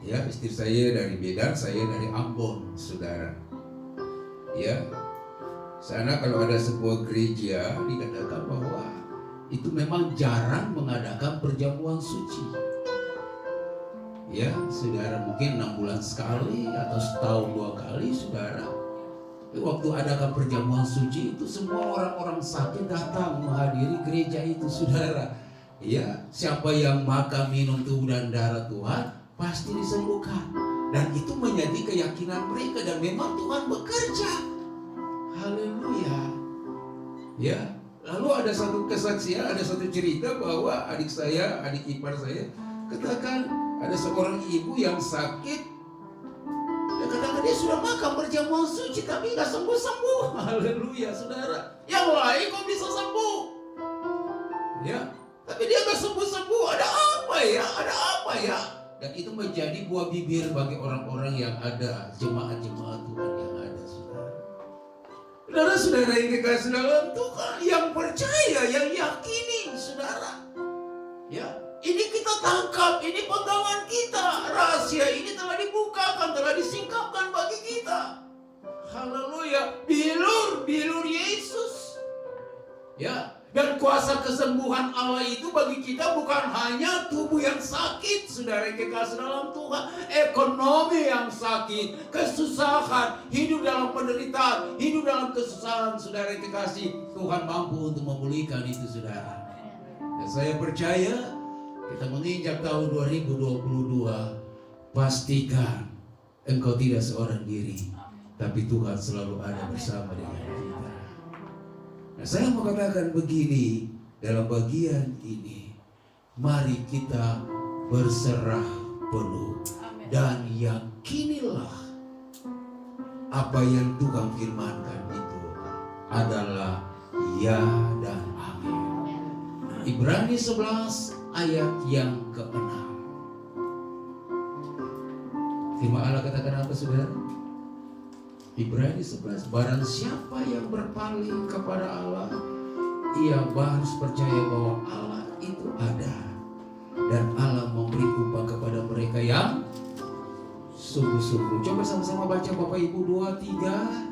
Ya, istri saya dari Medan, saya dari Ambon, saudara. Ya, sana kalau ada sebuah gereja dikatakan bahwa itu memang jarang mengadakan perjamuan suci. Ya, saudara, mungkin 6 bulan sekali atau setahun 2 kali, saudara. Tapi waktu adakan perjamuan suci itu semua orang-orang sakit datang menghadiri gereja itu, saudara. Ya, siapa yang makan minum tubuh dan darah Tuhan pasti disembuhkan. Dan itu menjadi keyakinan mereka, dan memang Tuhan bekerja. Haleluya. Ya. Lalu ada satu kesaksian, ada satu cerita bahwa adik ipar saya katakan ada seorang ibu yang sakit. Dia katakan dia sudah makan perjamuan suci tapi nggak sembuh-sembuh. Haleluya, saudara. Yang lain kok bisa sembuh? Ya, tapi dia nggak sembuh-sembuh. Ada apa ya? Ada apa ya? Dan itu menjadi buah bibir bagi orang-orang yang ada, jemaat-jemaat Tuhan yang ada, saudara. Saudara-saudara yang dikasih dalam Tuhan, yang percaya, yang yakini, saudara. Ya, ini kita tangkap, ini pegangan kita. Rahasia ini telah dibukakan, telah disingkapkan bagi kita. Haleluya, bilur Yesus. Ya, dan kuasa kesembuhan Allah itu bagi kita bukan hanya tubuh yang sakit, saudara yang kekasih dalam Tuhan, ekonomi yang sakit, kesusahan, hidup dalam penderitaan, hidup dalam kesusahan, saudara yang kekasih, Tuhan mampu untuk memulihkan itu, saudara. Dan saya percaya kita menginjak tahun 2022, pastikan engkau tidak seorang diri, tapi Tuhan selalu ada bersama dengan kita. Nah, saya mau katakan begini, dalam bagian ini, mari kita berserah penuh dan yakinilah apa yang Tuhan firmankan itu adalah ya dan amin. Ibrani 11 ayat yang ke-6. Firman Allah katakan apa, saudara? Ibrani 11, barang siapa yang berpaling kepada Allah, ia harus percaya bahwa Allah itu ada, dan Allah memberi upah kepada mereka yang sungguh-sungguh. Coba sama-sama baca Bapak Ibu, 2, 3.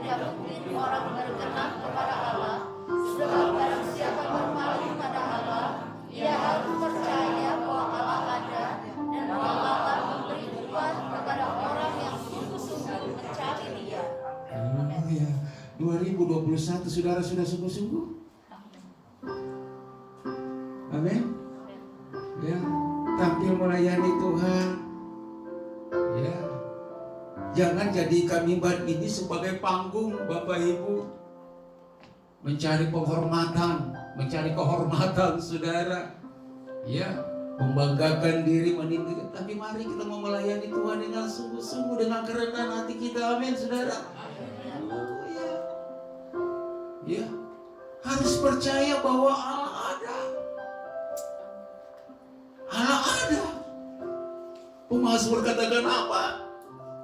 Tidak mungkin orang berkenan kepada Allah, sebab barang siapa berpaling pada Allah, ia harus percaya bahwa Allah ada, dan bahwa Allah memberi upah kepada orang yang sungguh-sungguh mencari Dia. Haleluya. 2021 waktu saudara sudah sungguh-sungguh? Amin. Ya, tampil melayani Tuhan. Ya, jangan jadikan mimbar ini sebagai panggung, Bapak Ibu. Mencari penghormatan, mencari kehormatan saudara. Ya, membanggakan diri, meninggikan. Tapi mari kita mau melayani Tuhan dengan sungguh-sungguh, dengan kerendahan hati kita. Amin, saudara. Haleluya. Ya, harus percaya bahwa Allah ada. Allah ada. Pemazmur katakan apa?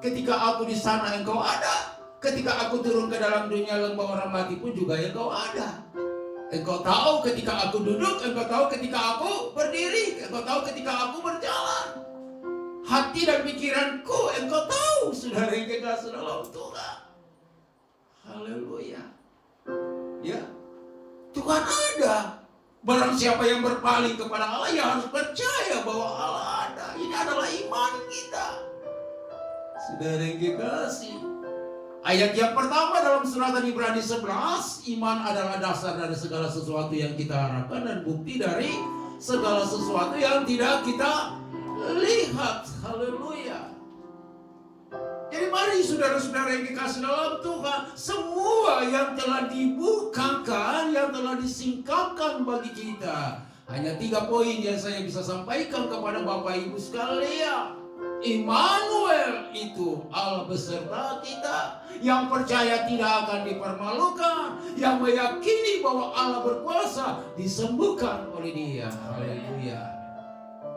Ketika aku di sana engkau ada. Ketika aku turun ke dalam dunia lembah orang mati pun juga engkau ada. Engkau tahu ketika aku duduk, engkau tahu ketika aku berdiri, engkau tahu ketika aku berjalan. Hati dan pikiranku engkau tahu, saudara yang kekasih dalam Tuhan. Haleluya. Ya, Tuhan ada. Barang siapa yang berpaling kepada Allah, ya harus percaya bahwa Allah ada. Ini adalah iman kita, saudara yang kekasih. Ayat yang pertama dalam surat Ibrani 11, iman adalah dasar dari segala sesuatu yang kita harapkan dan bukti dari segala sesuatu yang tidak kita lihat. Haleluya. Jadi mari saudara-saudara yang dikasih dalam Tuhan, semua yang telah dibukakan, yang telah disingkapkan bagi kita. Hanya 3 poin yang saya bisa sampaikan kepada Bapak Ibu sekalian. Immanuel itu Allah beserta kita, yang percaya tidak akan dipermalukan, yang meyakini bahwa Allah berkuasa disembuhkan oleh Dia. Haleluya.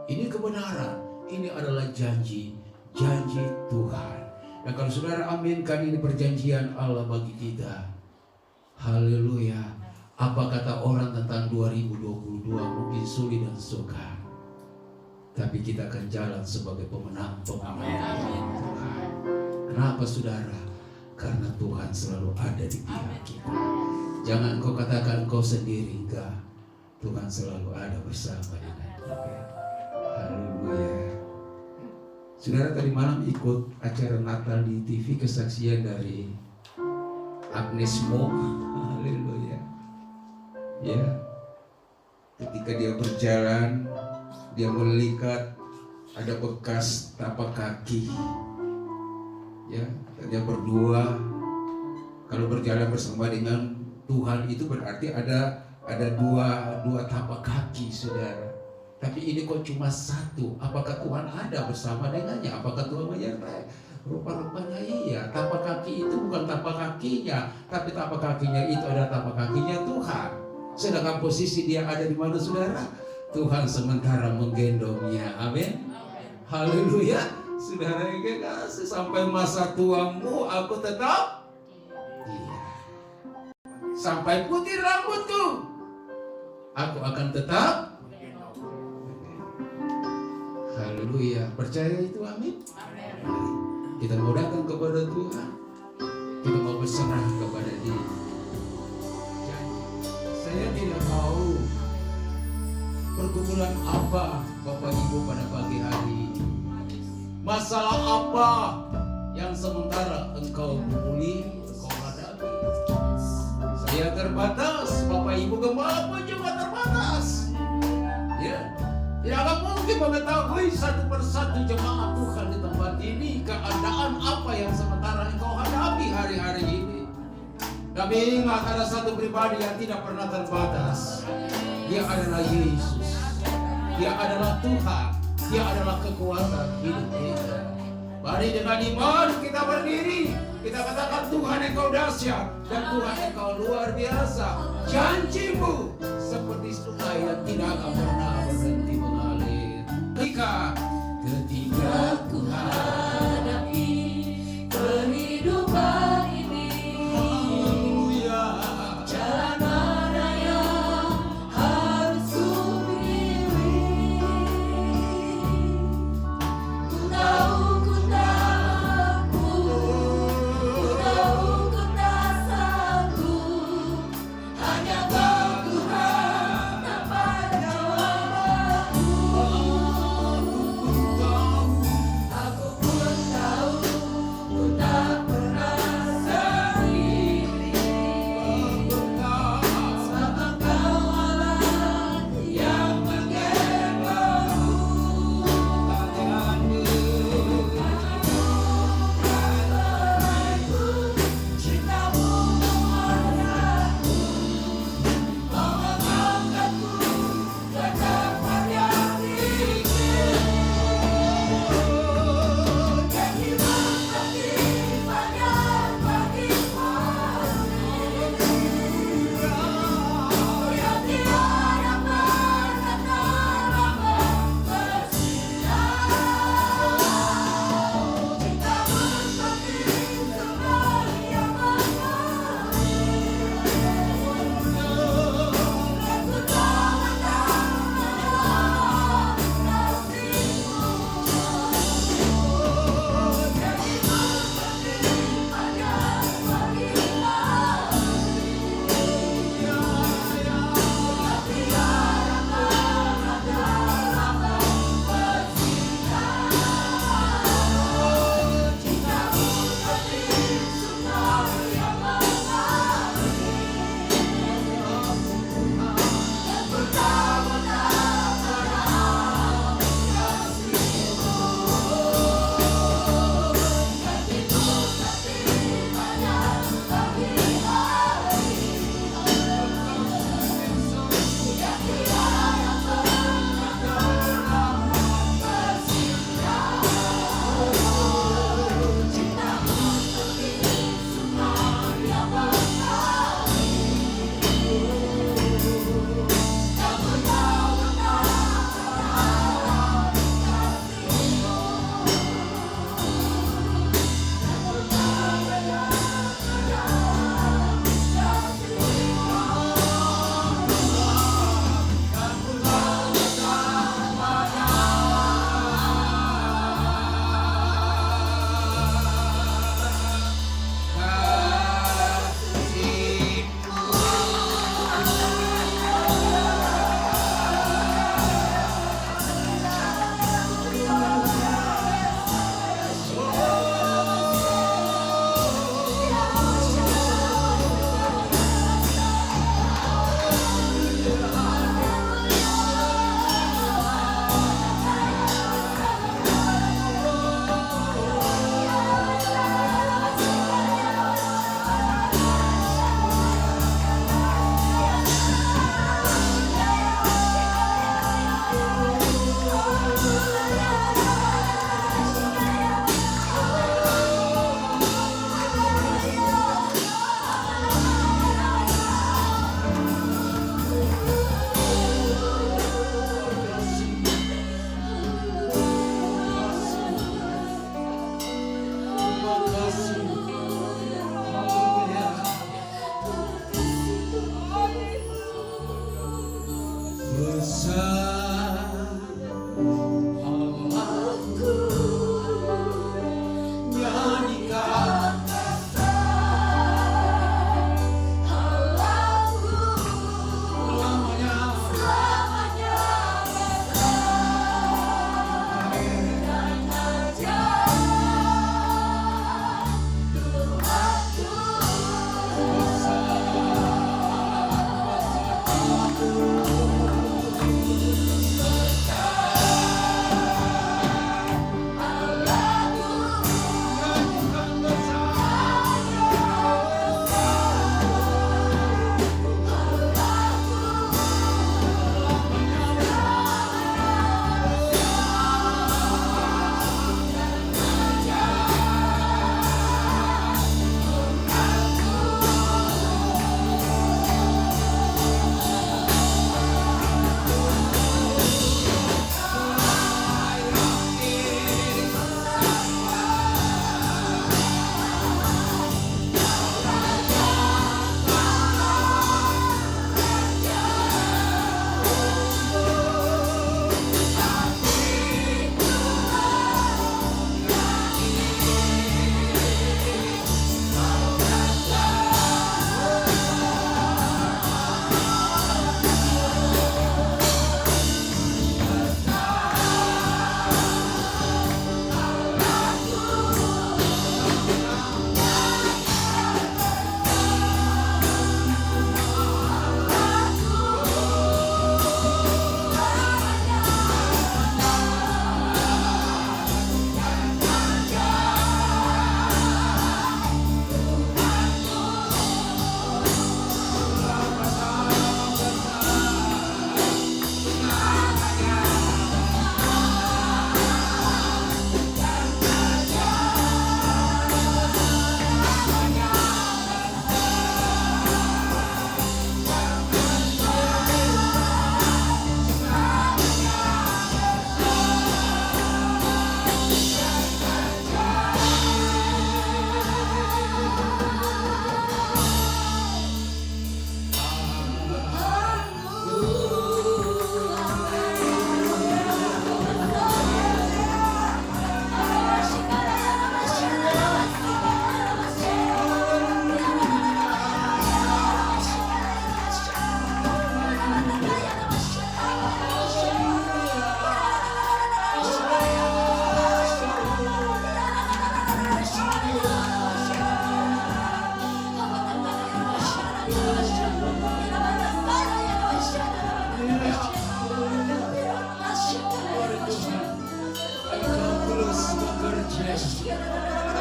Ini kebenaran, ini adalah janji Tuhan. Dan kalau saudara aminkan, ini perjanjian Allah bagi kita. Haleluya. Apa kata orang tentang 2022? Mungkin sulit dan sukar, tapi kita akan jalan sebagai pemenang Tuhan. Kenapa saudara? Karena Tuhan selalu ada di pihak kita. Jangan engkau katakan engkau sendiri, enggak. Tuhan selalu ada bersama dengan kita. Haleluya. Saudara tadi malam ikut acara Natal di TV, kesaksian dari Agnes Mo. Haleluya. Ya. Ketika dia berjalan, dia melihat ada bekas tapak kaki. Ya, dia berdua. Kalau berjalan bersama dengan Tuhan itu berarti ada dua tapak kaki, saudara. Tapi ini kok cuma satu. Apakah Tuhan ada bersama dengannya? Apakah Tuhan menyertai? Rupa-rupanya iya. Tapak kaki itu bukan tapak kakinya, tapi tapak kakinya itu adalah tapak kakinya Tuhan. Sedangkan posisi dia ada di mana, saudara? Tuhan sementara menggendongnya. Amin. Haleluya. Saudara yang kekasih, sampai masa tuamu aku tetap iya. Sampai putih rambutku aku akan tetap. Haleluya. Percaya itu, amin. Kita mau datang kepada Tuhan, kita mau berserah kepada Dia. Saya tidak tahu pergumulan apa Bapak Ibu pada pagi hari ini. Masalah apa yang sementara engkau gumuli, engkau hadapi. Saya terbatas, Bapak Ibu gembala pun juga terbatas. Ya, tidak akan mungkin mengetahui satu persatu jemaat Tuhan di tempat ini keadaan apa yang sementara engkau hadapi hari-hari ini. Tapi ingat, ada satu pribadi yang tidak pernah terbatas. Dia adalah Yesus. Dia adalah Tuhan. Dia adalah kekuatan hidup kita. Mari dengan iman kita berdiri. Kita katakan, Tuhan engkau dahsyat dan Tuhan engkau luar biasa. Janjimu seperti sungai yang tidak akan pernah berhenti mengalir. Ketika ku hadapi kehidupan ini, jalan mana yang harus ku pilih? Ku tahu ku tak sanggup, hanya Kau Tuhan dapat jawabanku. besar Allahku, nyanyikan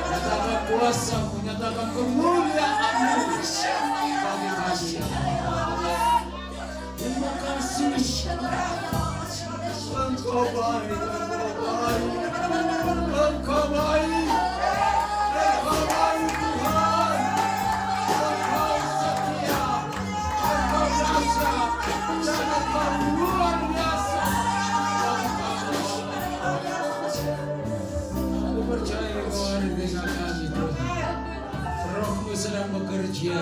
nyatakan kuasa, menyatakan kemuliaan-Mu bagi kami. Terima kasih. Engkau baik, Engkau baik, Engkau baik, Engkau baik Tuhan. Engkau setia, Engkau dahsyat, dan Engkau luar biasa. Aku percaya Kau ada di tengah kami Tuhan. Roh-Mu sedang bekerja,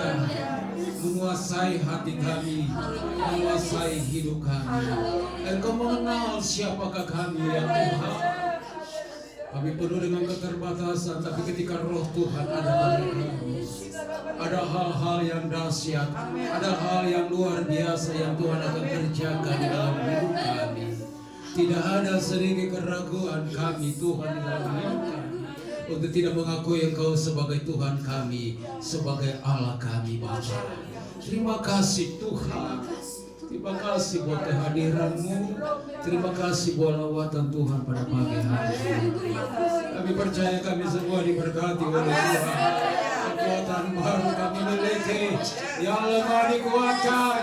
menguasai hati kami, menguasai hidup kami. Engkau mengenal siapakah kami ya Tuhan. Kami penuh dengan keterbatasan, tapi ketika Roh Tuhan ada pada kami, ada hal-hal yang dahsyat, ada hal yang luar biasa yang Tuhan akan kerjakan di dalam hidup kami. Tidak ada sedikit keraguan kami Tuhan di dalam hidup kami untuk tidak mengakui Engkau sebagai Tuhan kami, sebagai Allah kami Bapa. Terima kasih Tuhan. Terima kasih buat kehadiran-Mu. Terima kasih buat lawatan Tuhan pada pagi hari ini. Kami percaya kami semua diberkati oleh Tuhan. Kekuatan baru kami miliki. Yang lemah dikuatkan,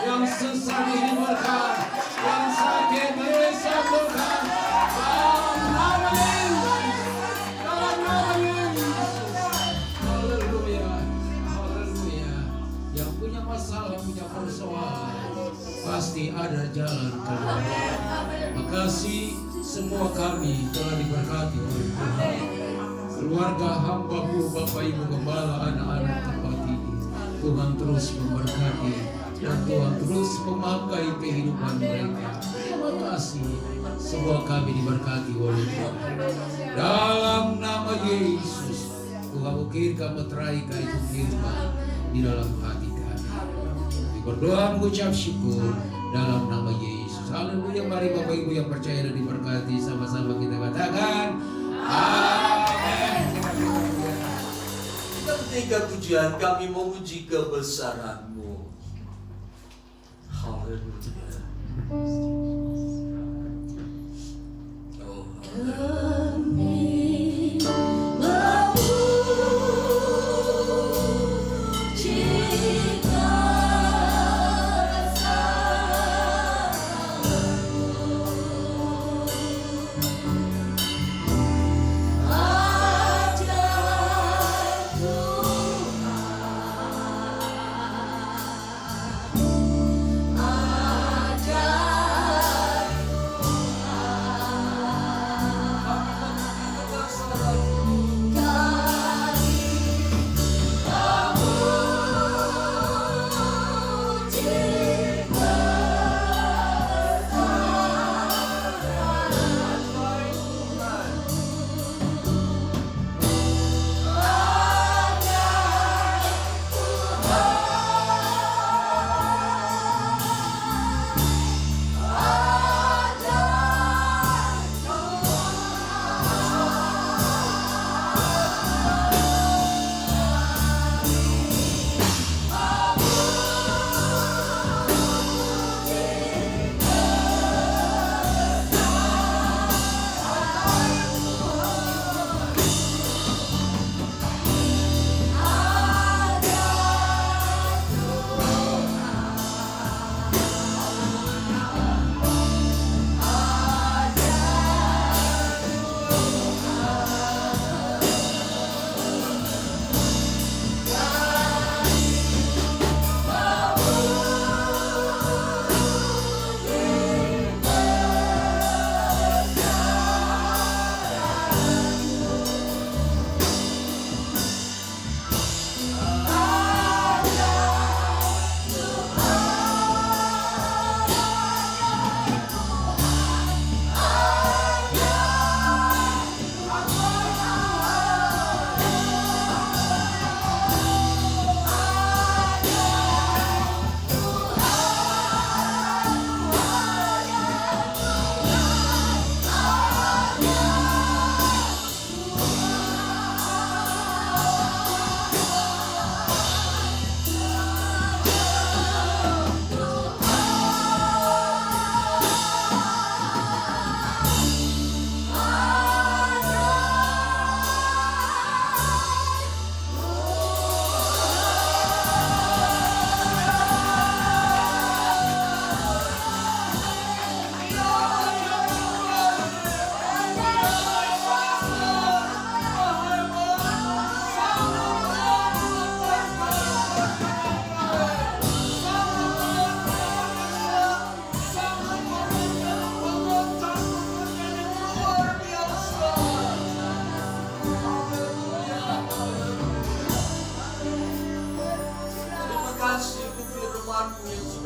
yang susah dihiburkan, yang sakit disembuhkan. Dalam nama Yesus. Dalam nama Yesus. Haleluya. Haleluya. Yang punya masalah, punya persoalan, pasti ada jalan keluar. Makasih semua kami telah diberkati oleh Tuhan. Keluarga hamba-Mu, Bapak Ibu Gembala, anak-anak tempat ini, Tuhan terus memberkati dan Tuhan terus memakai kehidupan mereka. Terima kasih. Semua kami diberkati oleh Tuhan. Dalam nama Yesus, Tuhan ukirkan meteraikan itu firman di dalam hati kami. Kami berdoa mengucap syukur dalam nama Yesus. Haleluya. Mari Bapak Ibu yang percaya dan diberkati, sama-sama kita katakan amin. Ketika pujian kami memuji kebesaran-Mu. Haleluya. Oh, Kami memuji kebesaran-Mu.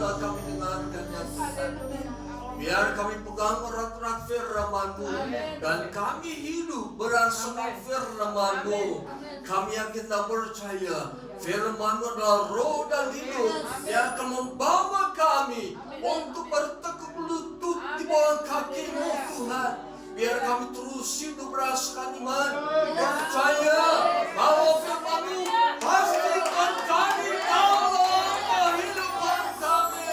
Ajaib Tuhan, ajaib Biar kami pegang erat-erat firman-Mu dan kami hidup berdasarkan firman-Mu. Kami yakin dan percaya firman-Mu adalah roh dan hidup yang akan membawa kami untuk bertekuk lutut di bawah kaki-Mu, Tuhan. Biar kami terus hidup berdasarkan iman, percaya bahwa firman-Mu pastikan kami dalam kehidupan kami.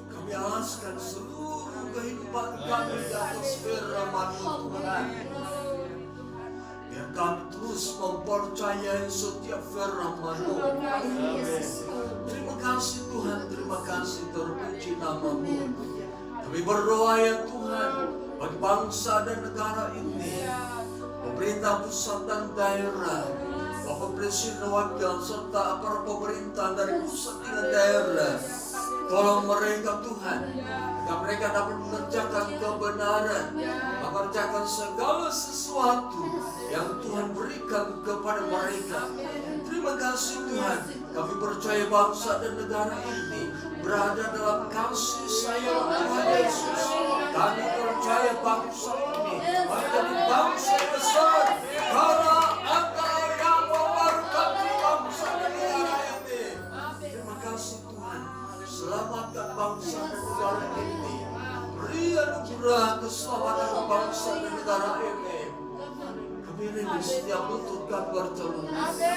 Kami alaskan seluruh kehidupan kami di atas firman-Mu, Tuhan. Biar kami terus mempercayai setiap firman-Mu. Terima kasih Tuhan, terima kasih, terpuji nama-Mu. Kami berdoa ya Tuhan, bagi bangsa dan negara ini, pemerintah pusat dan daerah, Bapak Presiden Wakil serta para pemerintah dari pusat dan daerah. Tolong mereka Tuhan, agar mereka dapat mengerjakan kebenaran, mengerjakan segala sesuatu yang Tuhan berikan kepada mereka. Terima kasih Tuhan, Kami percaya bangsa dan negara ini berada dalam kasih sayang Tuhan Yesus. Kami percaya bangsa ini menjadi bangsa yang besar karena Engkau yang memberkati bangsa dan negara ini. Terima kasih Tuhan, selamatkan bangsa dan negara ini. Beri anugerah keselamatan bangsa dan negara ini. Kami rindu setiap lutut kan bertelur,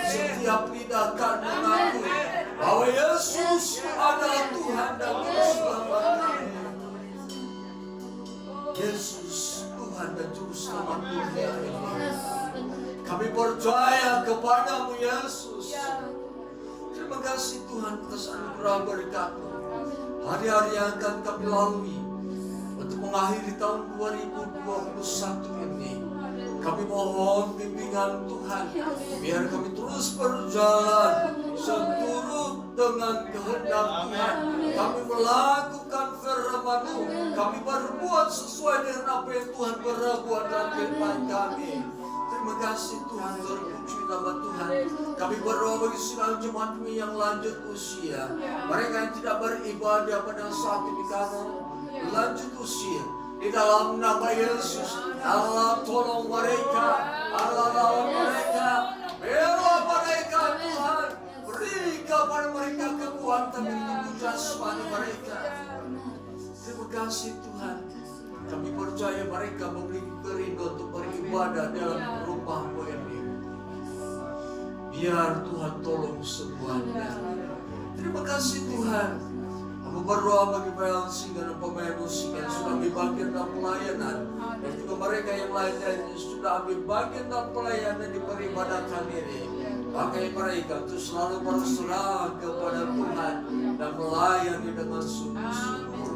setiap lidah kan mengakui bahwa Yesus adalah Tuhan dan Juru Selamat kami. Yesus Tuhan dan Juru Selamat dunia ini. Kami percaya kepadamu Yesus. Terima kasih Tuhan atas anugerah berkat-Mu. Hari-hari yang akan kami lalui untuk mengakhiri tahun 2021 ini. Kami mohon bimbingan Tuhan, biar kami terus berjalan seturut dengan kehendak Tuhan. Kami melakukan firman-Mu, kami berbuat sesuai dengan apa yang Tuhan berbuat dalam kehidupan kami. Terima kasih Tuhan, terpuji nama Tuhan. Kami berdoa bagi seluruh jemaat-Mu yang lanjut usia, mereka yang tidak beribadah pada saat ini karena lanjut usia. Di dalam nama Yesus, Allah tolong mereka, Allah lawan mereka, bela mereka Tuhan, beri kepada mereka kekuatan untuk jasmani mereka. Terima kasih Tuhan, kami percaya mereka memiliki kerinduan untuk beribadah dalam rumah-Mu ini. Biar Tuhan tolong semuanya. Terima kasih Tuhan. Aku berdoa bagi pemain singa dan pemain musik yang sudah ambil bagian dalam pelayanan, dan juga mereka yang lain yang sudah ambil bagian dalam pelayanan di peribadatan ini. Pakai mereka untuk selalu berserah kepada Tuhan dan melayani dengan sungguh-sungguh.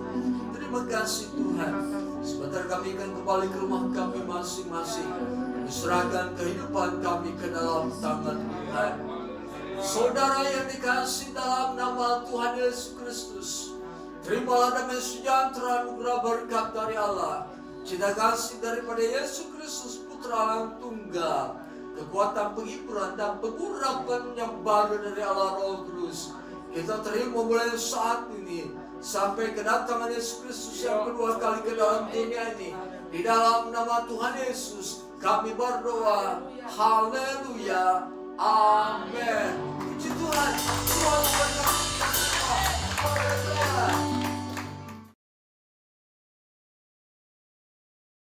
Terima kasih Tuhan. Sebentar kami akan kembali ke rumah kami masing-masing, diserahkan kehidupan kami ke dalam tangan Tuhan. Saudara yang dikasih dalam nama Tuhan Yesus Kristus, terimalah damai sejahtera anugerah berkat dari Allah, cinta kasih daripada Yesus Kristus Putra yang tunggal, kekuatan penghiburan dan pengurapan yang baru dari Allah Roh Kudus. Kita terima mulai saat ini sampai kedatangan Yesus Kristus yang kedua kali ke dalam dunia ini. Di dalam nama Tuhan Yesus kami berdoa. Haleluya. Amin. Puji Tuhan. Tuhan berkati kita semua. Haleluya.